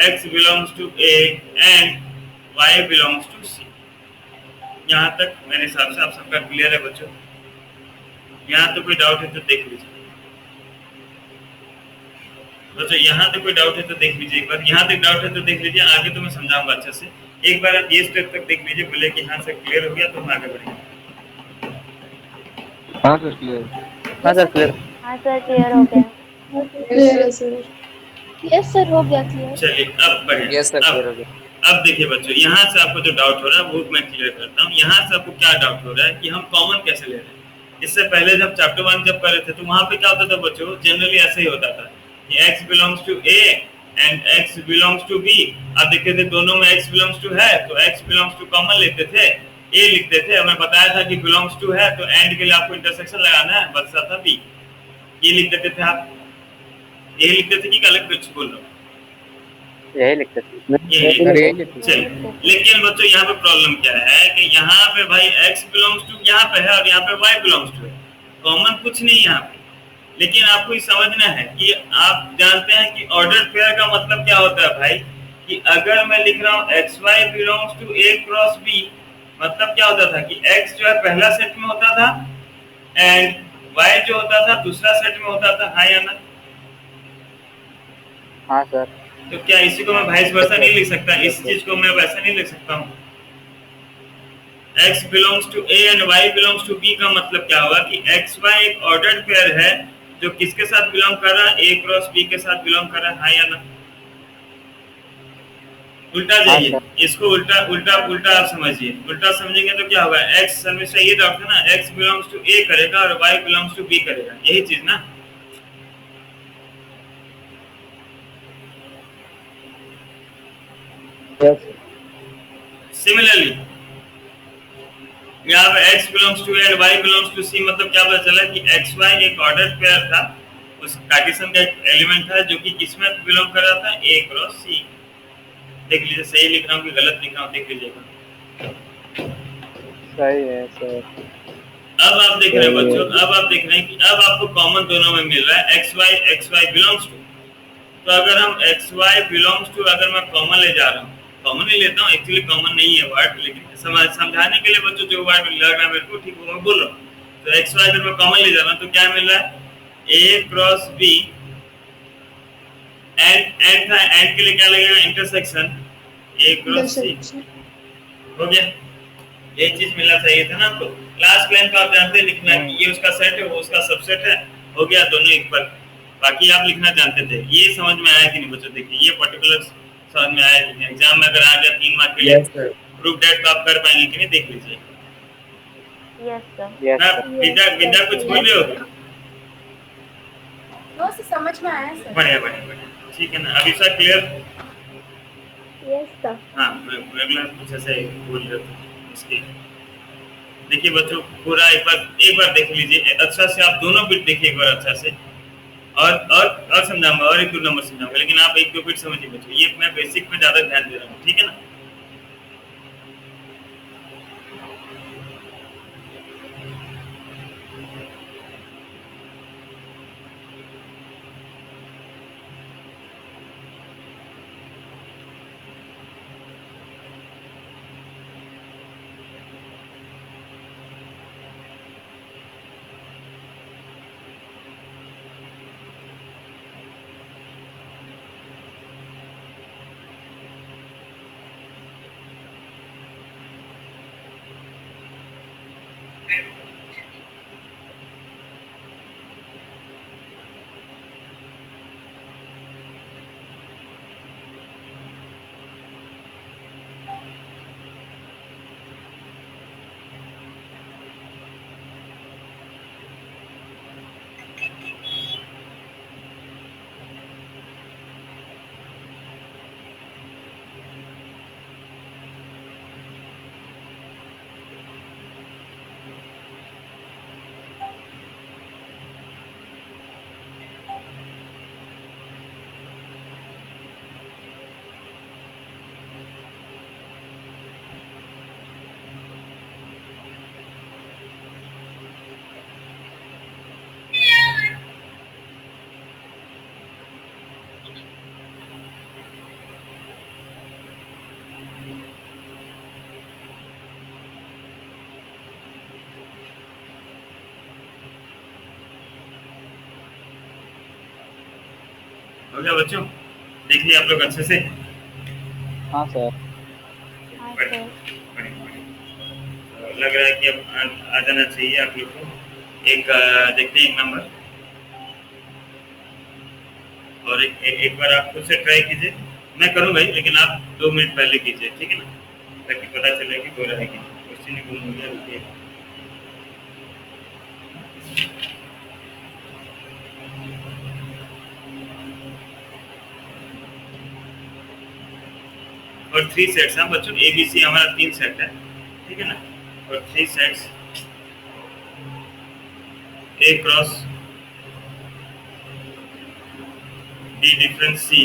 x belongs to a and y belongs to c। यहाँ तक मेरे हिसाब से आप सबका क्लियर है बच्चों। यहाँ तो कोई डाउट है तो देख लीजिए बच्चों, यहाँ तक कोई डाउट है तो देख लीजिए एक बार। यहाँ तक डाउट है तो देख लीजिए, आगे तो मैं समझाऊंगा अच्छे से। एक बार आप ये स्टेप तक देख लीजिए, बोले कि हाँ सर क्लियर हो गया तो हम आगे बढ़ेंगे। हाँ सर क्लियर। हाँ सर क्लियर। हाँ सर क्लियर हो गया। Clear sir. यस सर हो गया क्लियर। चलिए अब बढ़े। यस सर क्लियर हो गया। अब देखिए बच्चों, यहाँ से आपको जो डाउट हो रहा है वो मैं क्लियर करता हूँ। यहाँ से आपको क्या डाउट हो रहा है कि हम कॉमन कैसे ले रहे हैं। इससे पहले जब चैप्टर 1 जब कर रहे थे तो वहाँ पे क्या होता था बच्चों, जनरली ऐसे ही होता था कि x belongs to a and x belongs to b। आप देखते थे दोनों में x बिलोंग्स टू है तो x बिलोंग्स टू कॉमन लेते थे, a लिखते थे। हमें बताया था कि बिलोंग्स टू है तो एंड के लिए आपको इंटरसेक्शन लगाना है, बचता था b। ये लिख देते थे आप, ये लिखते थे कि अलग कुछ बोल रहा हूँ, यही लिखते थे। लेकिन बच्चों यहाँ पे प्रॉब्लम क्या है कि यहाँ पे भाई x बिलोंग्स टू यहाँ पे है और यहाँ पे y बिलोंग्स टू है, कॉमन कुछ नहीं यहाँ पे। लेकिन आपको ये समझना है कि आप जानते हैं कि ऑर्डर पेयर का मतलब क्या होता है भाई, कि अगर मैं लिख रहा हूँ xy belongs to a cross b, मतलब क्या होता था कि x जो है पहला सेट में होता था एंड y जो होता था दूसरा सेट में होता था। हाँ या ना? हाँ सर। तो क्या इसी को मैं वाइस वर्सा नहीं लिख सकता, इस चीज को मैं वैसा नहीं लिख सकता हूँ। x belongs to a and y belongs to b का मतलब क्या होगा कि xy एक ऑर्डर्ड पेयर है जो किसके साथ बिलोंग कर रहा है, a क्रॉस b के साथ बिलोंग कर रहा है। हाँ या ना? उल्टा जाइए, इसको उल्टा उल्टा उल्टा आप समझिए। उल्टा समझेंगे तो क्या होगा, x हमेशा ये डाउट है ना, x बिलोंग्स टू a करेगा और y बिलोंग्स टू b करेगा, यही चीज ना। सिमिलरली यहाँ पे x belongs to a and y belongs to c, मतलब क्या पता चला कि xy एक ऑर्डर पेयर था, उस कार्टेशियन का एक एलिमेंट था जो कि किसमें बिलोंग कर रहा था, a क्रॉस c। देख लीजिए सही लिख रहा हूँ कि गलत लिख रहा हूँ, देख लीजिएगा। सही है सर। अब आप देख रहे हैं बच्चों, अब आप देख रहे हैं कि अब आपको कॉमन दोनों में मिल रहा है xy बिलोंग्स टू। तो अगर हम xy बिलोंग्स टू अगर मैं कॉमन ले जा रहा हूँ, कॉमन ही लेता हूँ, एक्चुअली कॉमन नहीं है वर्ड, लेकिन समझाने के लिए बच्चों जो वर्ड लग रहा है मेरे को ठीक वो मैं बोल रहा हूँ। तो xy अगर मैं कॉमन ले जा रहा हूँ तो क्या मिल रहा है, a क्रॉस b एंड था, एंड के लिए क्या लगेगा, इंटरसेक्शन a क्रॉस c। हो गया, ये चीज मिलना चाहिए था ना आपको। क्लास प्लान का आप जानते लिखना है कि ये उसका सेट है वो उसका सबसेट है, हो गया दोनों इक्वल। बाकी आप लिखना जानते थे। ये समझ में आया कि नहीं बच्चों? देखिए ये पर्टिकुलर समझ में आया कि नहीं, एग्जाम में अगर आ गया 3 मार्क के लिए प्रूफ डेट तो आप कर पाएंगे कि नहीं, देख लीजिए। Yes sir. विद्या कुछ बोल रहे हो? वो से समझ में आया सर। बढ़िया बढ़िया बढ़िया, ठीक है ना। अभी सर क्लियर? Yes sir. हाँ रेगुलर कुछ ऐसे बोल रहे थे इसके। देखिए बच्चों, पूरा एक बार देख लीजिए अच्छा से, आप दोनों बिट देखिए एक बार अच्छा से, और समझाऊंगा, और एक दो नंबर समझाऊंगा, लेकिन आप एक दो बिट समझिए बच्चों, ये मैं बेसिक पे ज्यादा ध्यान दे रहा हूँ, ठीक है ना। हो गया बच्चों, देख लिया आप लोग अच्छे से। हाँ सर। हाँ बढ़िया, सर। बढ़िया, बढ़िया। लग रहा है कि अब आ जाना चाहिए आप लोग को। एक देखते हैं एक नंबर, और एक बार आप खुद से ट्राई कीजिए, मैं करूँगा ही, लेकिन आप 2 मिनट पहले कीजिए, ठीक है ना, ताकि पता चले कि हो रहा है कि क्वेश्चन ही गुम हो गया, रुकिए। और 3 सेट्स हैं बच्चों, ABC हमारा 3 सेट है, ठीक है ना, और 3 sets A cross B difference C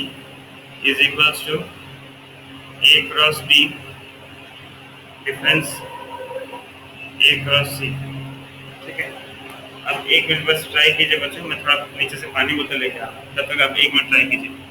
is equals to A cross B difference A cross C, ठीक है। अब 1 मिनट बस ट्राई कीजिए बच्चों, मैं थोड़ा नीचे से पानी बोतल लेके आ रहा हूँ, तब तक आप 1 मिनट ट्राई कीजिए।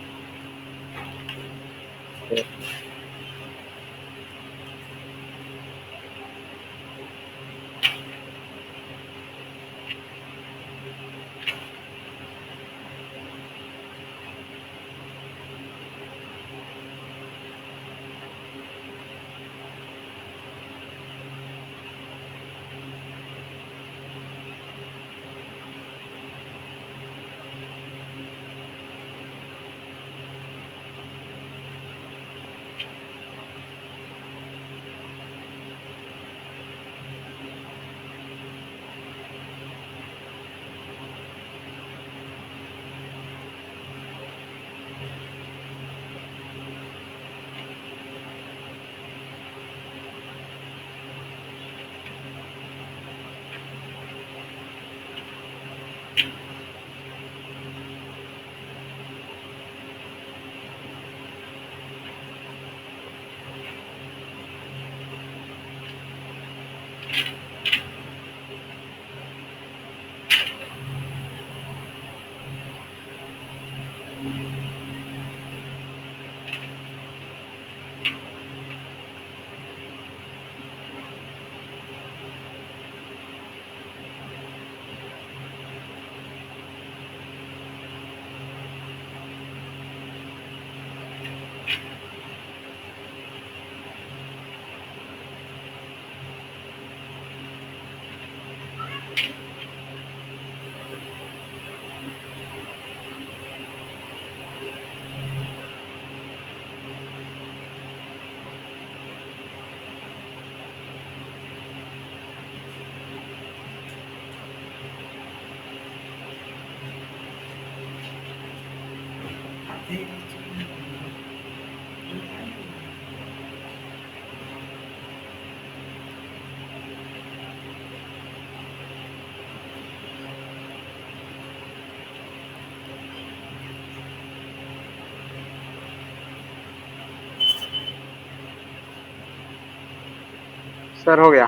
सर हो गया।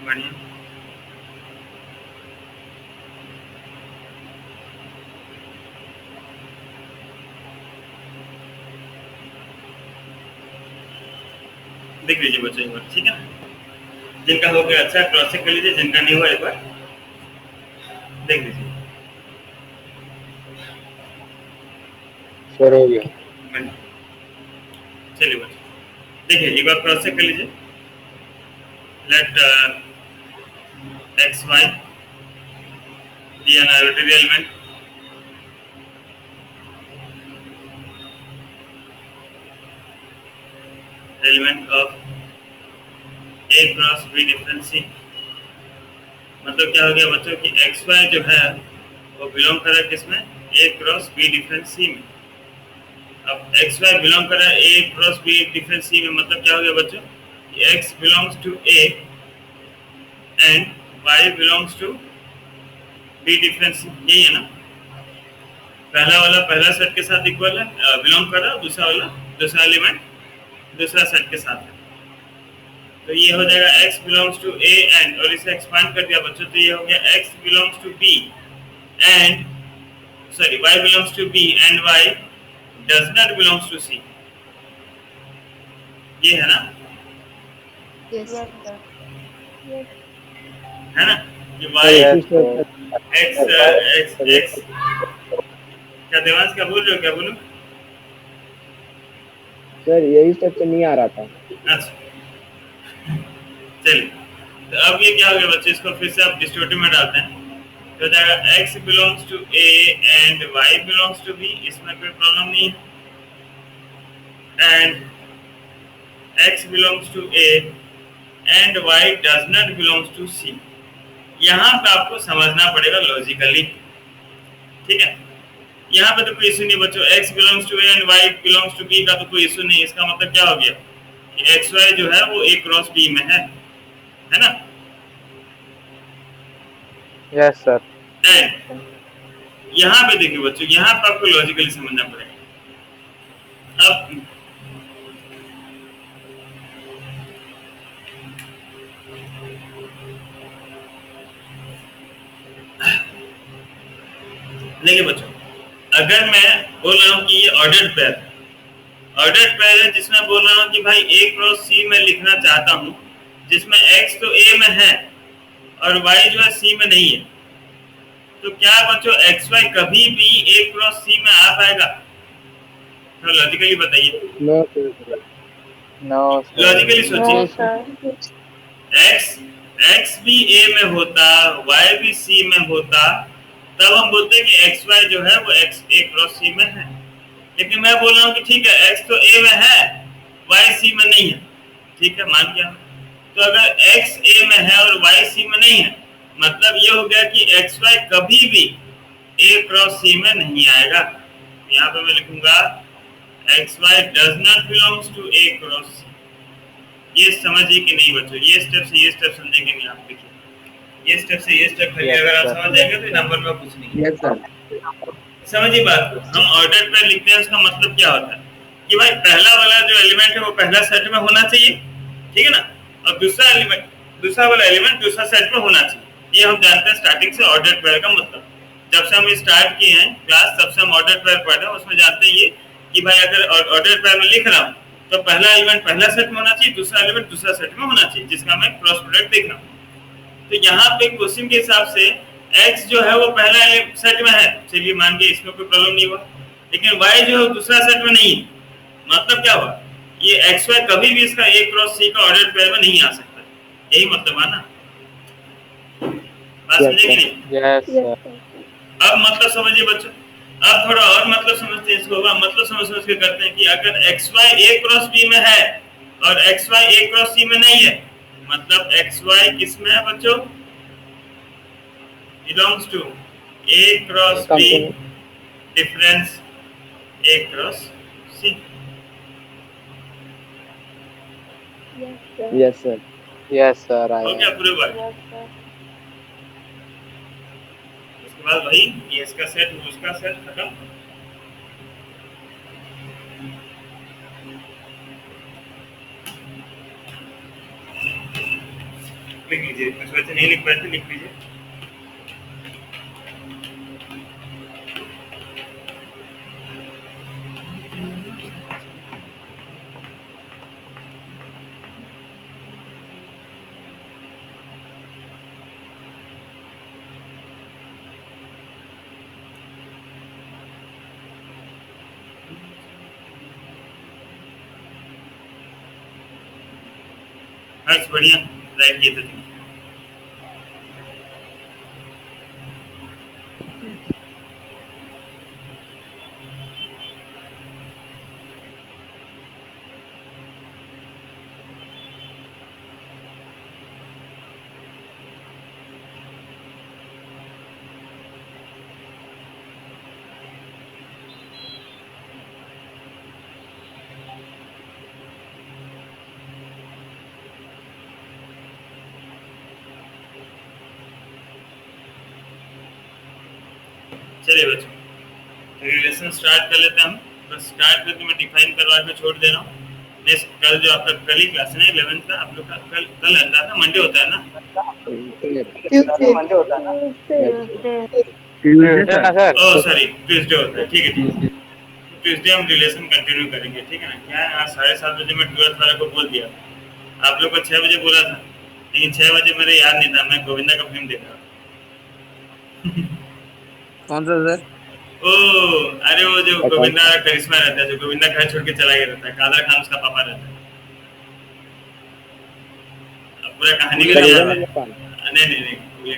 बढ़िया। देख लीजिए बच्चों एक बार, ठीक है ना। जिनका हो गया अच्छा क्रॉस चेक कर लीजिए, जिनका नहीं हुआ एक बार देख लीजिए। सर हो गया। बढ़िया। चलिए बच्चों देखिए एक बार क्रॉस चेक कर लीजिए। Let x y be an arbitrary element of A cross B difference C. मतलब क्या हो गया बच्चों कि एक्स वाई जो है वो बिलोंग कर रहा है किसमें, A cross B difference C में। अब एक्स वाई बिलोंग कर रहा है A cross B difference C में, मतलब क्या हो गया बच्चों कि x belongs to A and y belongs to B difference C. यही है ना, पहला वाला पहला सेट के साथ इक्वल है, बिलोंग कर रहा है, दूसरा वाला दूसरा एलिमेंट दूसरा सेट के साथ है। तो ये हो जाएगा x belongs to a and, और इसे एक्सपांड कर दिया बच्चों तो ये हो गया x belongs to b and sorry y belongs to b and y does not belongs to c। ये है ना, यस यस सर। है ना, ये y x क्या देवांश क्या बोल रहे हो, क्या बोलूं? सर यही स्टेप से नहीं आ रहा था। अच्छा चलिए, तो अब ये क्या हो गया बच्चे, इसको फिर से आप डिस्टोर्टिव में डालते हैं तो हो जाएगा x belongs to a and y belongs to b। इसमें कोई प्रॉब्लम नहीं है। And x belongs to a and y does not belongs to c। यहाँ पे आपको समझना पड़ेगा लॉजिकली, ठीक है। यहाँ पे तो कोई इशू नहीं बच्चों, x belongs to a and y belongs to b का तो कोई इशू नहीं। इसका मतलब क्या हो गया कि एक्स वाई जो है वो a क्रॉस b में है ना। Yes sir. एंड यहाँ पे देखिए बच्चों, यहाँ पे आपको लॉजिकली समझना पड़ेगा। अब देखिए बच्चों, अगर मैं बोल रहा हूँ कि ये ऑर्डर्ड पेयर है जिसमें बोल रहा हूँ कि भाई a क्रॉस c में लिखना चाहता हूँ, जिसमें x तो a में है और y जो है c में नहीं है, तो क्या बच्चों एक्स वाई कभी भी a क्रॉस c में आ पाएगा? तो लॉजिकली बताइए, नो नो लॉजिकली नो सोचिए। सर। x भी a में होता, y भी c में होता, तब हम बोलते हैं कि एक्स वाई जो है वो x a क्रॉस c में है। लेकिन मैं बोल रहा हूँ कि ठीक है x तो a में है, y c में नहीं है, ठीक है मान लिया। तो अगर x a में है और y c में नहीं है, मतलब ये हो गया कि एक्स वाई कभी भी a क्रॉस c में नहीं आएगा। यहाँ पे मैं लिखूंगा X Y does not belongs to a cross c। ये समझिए कि नहीं बच्चों, ये स्टेप से ये स्टेप समझेंगे नहीं आप। देखिए ये स्टेप से ये स्टेप करके अगर आप समझ जाएंगे तो नंबर में कुछ नहीं है। Yes sir. समझिए बात को, हम ऑर्डर पे लिखते हैं, उसका मतलब क्या होता है कि भाई पहला वाला जो एलिमेंट है वो पहला सेट में होना चाहिए, ठीक है ना, और दूसरा वाला एलिमेंट दूसरा सेट में होना चाहिए। ये हम जानते हैं स्टार्टिंग से ऑर्डर पेयर का मतलब। जब से हम स्टार्ट किए हैं क्लास तब से हम ऑर्डर पेयर पढ़ रहे हैं, उसमें जानते हैं ये कि भाई अगर ऑर्डर पेयर में लिख रहा हूँ तो पहला एलिमेंट पहला सेट में होना चाहिए, दूसरा एलिमेंट दूसरा सेट में होना चाहिए, जिसका मैं क्रॉस प्रोडक्ट देख रहा हूँ। तो यहाँ पे क्वेश्चन के हिसाब से x जो है वो पहला सेट में है, चलिए मान के इसमें कोई प्रॉब्लम नहीं हुआ, लेकिन y जो है दूसरा सेट में नहीं है। मतलब क्या हुआ, ये एक्स वाई कभी भी इसका a क्रॉस c का ऑर्डर पेयर में नहीं आ सकता। यही मतलब है ना, बात समझे कि नहीं? Yes sir. अब मतलब समझिए बच्चों, अब थोड़ा और मतलब समझते हैं इसको। मतलब समझ के करते हैं कि अगर X Y a cross b में है और X Y a cross c में नहीं है, मतलब एक्स वाई किस में है बच्चों, belongs to a cross b difference a cross c। Yes sir. Yes sir. हो गया पूरे बार। उसके बाद वही ये इसका सेट उसका सेट खत्म। लिख लीजिए, कुछ बच्चे नहीं लिख पाए थे, लिख लीजिए। हर्ष बढ़िया राइट किए थे तुम। चलिए बच्चों, रिलेशन स्टार्ट कर लेते हैं हम। बस स्टार्ट करके मैं डिफाइन करवा के छोड़ दे रहा हूँ। नेक्स्ट कल जो आपका कल ही क्लास है ना 11th का, आप लोग का कल रहता है ना, मंडे होता है ना? ओह सॉरी, ट्यूसडे होता है। ठीक है ठीक है, ट्यूसडे हम रिलेशन कंटिन्यू करेंगे, ठीक है ना। क्या है, आज 7:30 बजे मैं 12th वाले को बोल दिया, आप लोग को 6 बजे बोला था, लेकिन 6 बजे मेरे याद नहीं था, मैं गोविंदा का फिल्म देख रहा था। कौन सा सर? ओ अरे वो जो गोविंदा करिश्मा रहता है, जो गोविंदा घर छोड़ के चला गया रहता है, कादर खान उसका पापा रहता है। अब पूरा कहानी का नहीं याद है। नहीं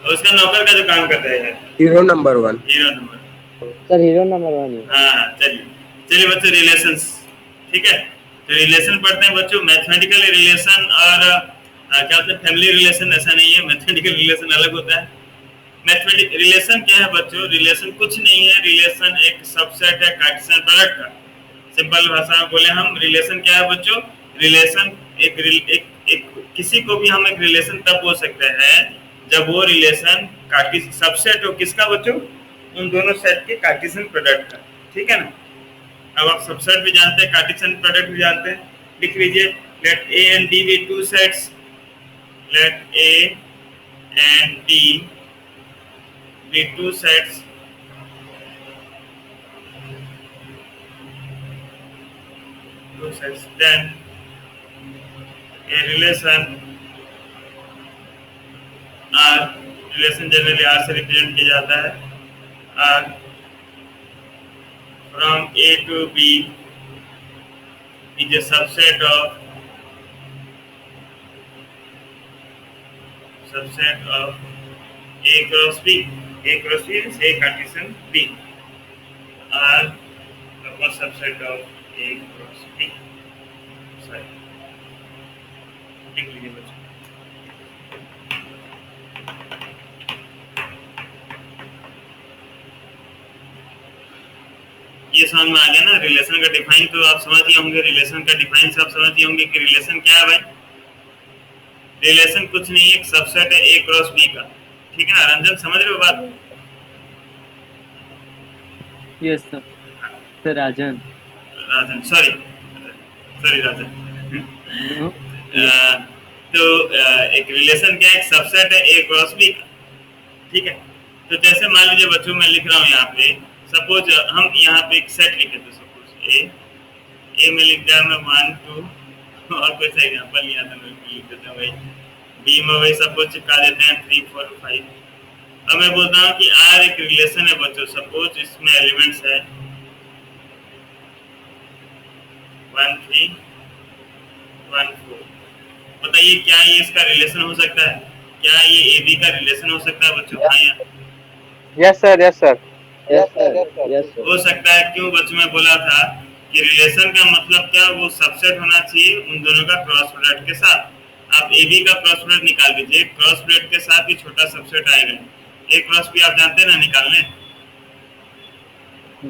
और उसका नौकर का जो काम करता है यार, hero number 1 sir, hero number 1। हाँ चलिए बच्चों, रिलेशंस, ठीक है। तो रिलेशन पढ़ते हैं बच्चों, मैथमेटिकल रिलेशन और क्या होता है फैमिली रिलेशन, ऐसा नहीं है। मैथमेटिकल रिलेशन अलग होता है। मैथमेटिक रिलेशन क्या है बच्चों? रिलेशन कुछ नहीं है, रिलेशन एक सबसेट है कार्टेशियन प्रोडक्ट का। सिंपल भाषा में बोले हम, रिलेशन क्या है बच्चों? रिलेशन एक किसी को भी हम एक रिलेशन तब बोल सकते हैं जब वो रिलेशन कार्टेशियन सबसेट हो। किसका बच्चों? उन दोनों सेट के कार्टेशियन प्रोडक्ट का, ठीक है ना। अब आप सबसेट भी जानते हैं, कार्टेशियन प्रोडक्ट भी जानते हैं। लिख लीजिए, let A and B be two sets, let A and B be two sets then a relation R, relation generally R से represent किया जाता है। R from A to B is a subset of A cross B. A cross B is A cartesian B. R a subset of A cross B. Sorry. लिख लीजिए बच्चों। ये समझ में आ गया ना? रिलेशन का डिफाइन तो आप समझ ही होंगे, रिलेशन का डिफाइन से आप समझ ही होंगे कि रिलेशन क्या है भाई। रिलेशन कुछ नहीं है, एक सबसेट है A क्रॉस B का, ठीक है ना। रंजन समझ रहे हो बात? यस सर राजन सॉरी राजन। तो एक रिलेशन क्या है? एक सबसेट है A क्रॉस B का, ठीक है। तो जैसे मान लीजिए बच्चों, मैं लिख रहा हूँ यहाँ पे, सपोज हम यहाँ पे एक सेट लिखे थे, सपोज ए में लिख दिया मैं 1 2 और कोई सा एग्जांपल लिया था, मैं लिख देता हूँ भाई। बी में वही सपोज चिपका देते हैं 3 4 5। अब मैं बोलता हूँ कि आर एक रिलेशन है बच्चों, सपोज इसमें एलिमेंट्स है 1 3 1 4। बताइए क्या ये इसका रिलेशन हो सकता है? क्या ये ए बी का रिलेशन हो सकता है बच्चों? हाँ या? यस सर हो सकता है। क्यों बच्चों? मैं बोला था कि रिलेशन का मतलब क्या, वो सबसेट होना चाहिए उन दोनों का क्रॉस प्रोडक्ट के साथ। आप ए बी का क्रॉस प्रोडक्ट निकाल दीजिए, क्रॉस प्रोडक्ट के साथ ही छोटा सबसेट आएगा। ए क्रॉस बी आप जानते हैं ना निकालने?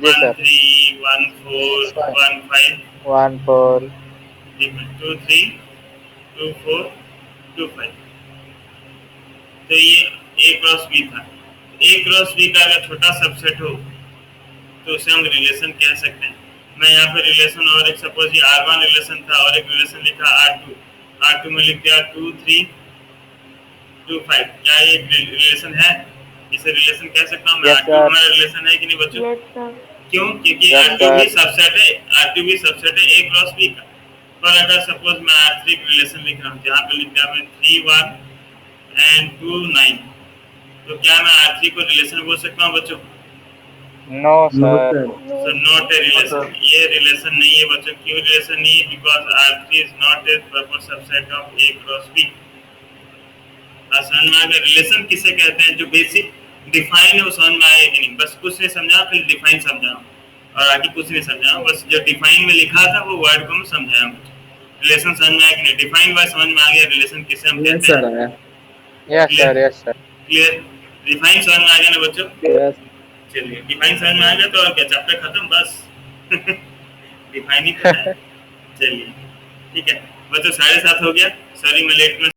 1 3 1 4 1 5 1 4 2 3 2 4 2 5। तो ये ए क्रॉस बी था। ए क्रॉस बी का अगर छोटा सबसेट हो तो उसे हम रिलेशन कह सकते हैं। मैं यहाँ पे रिलेशन और एक सपोज ये R1 रिलेशन था और एक रिलेशन लिखा R2। R2 में लिख दिया 2 3 2 5। क्या ये रिलेशन है? इसे रिलेशन कह सकता हूँ मैं? Yes, R2 sir. हमारा रिलेशन है कि नहीं बच्चों? Yes sir. क्यों? क्योंकि Yes, R2 भी sir. सबसेट है, R2 भी सबसेट है A क्रॉस B का। पर अगर सपोज मैं R3 का रिलेशन लिख रहा हूँ, यहाँ पे लिख दिया मैं 3 1 and 2 9, तो क्या मैं R3 को रिलेशन बोल सकता हूँ बच्चों? No sir. So not a relation. ये रिलेशन नहीं है बच्चों। क्यों रिलेशन नहीं है? Because R3 is not a proper subset of A cross B। समझ में आ गया? रिलेशन किसे कहते हैं? जो बेसिक डिफाइन है वो समझ में आया कि नहीं? बस कुछ नहीं समझा, फिर डिफाइन समझाओ और आगे कुछ नहीं समझाओ, बस जो डिफाइन में लिखा था वो वर्ड को मैं समझाया। रिलेशन समझ में आया कि नहीं? डिफाइन वर्ड समझ में आ गया? रिलेशन किसे हम कहते हैं? Yes sir, yes sir. Clear? Define समझ में आ गया ना बच्चों? यस चलिए, डिफाइन समझ में आ गया तो और क्या, चैप्टर खत्म बस। डिफाइन ही तो है। चलिए ठीक है बच्चों, 7:30 हो गया। सॉरी मैं लेट में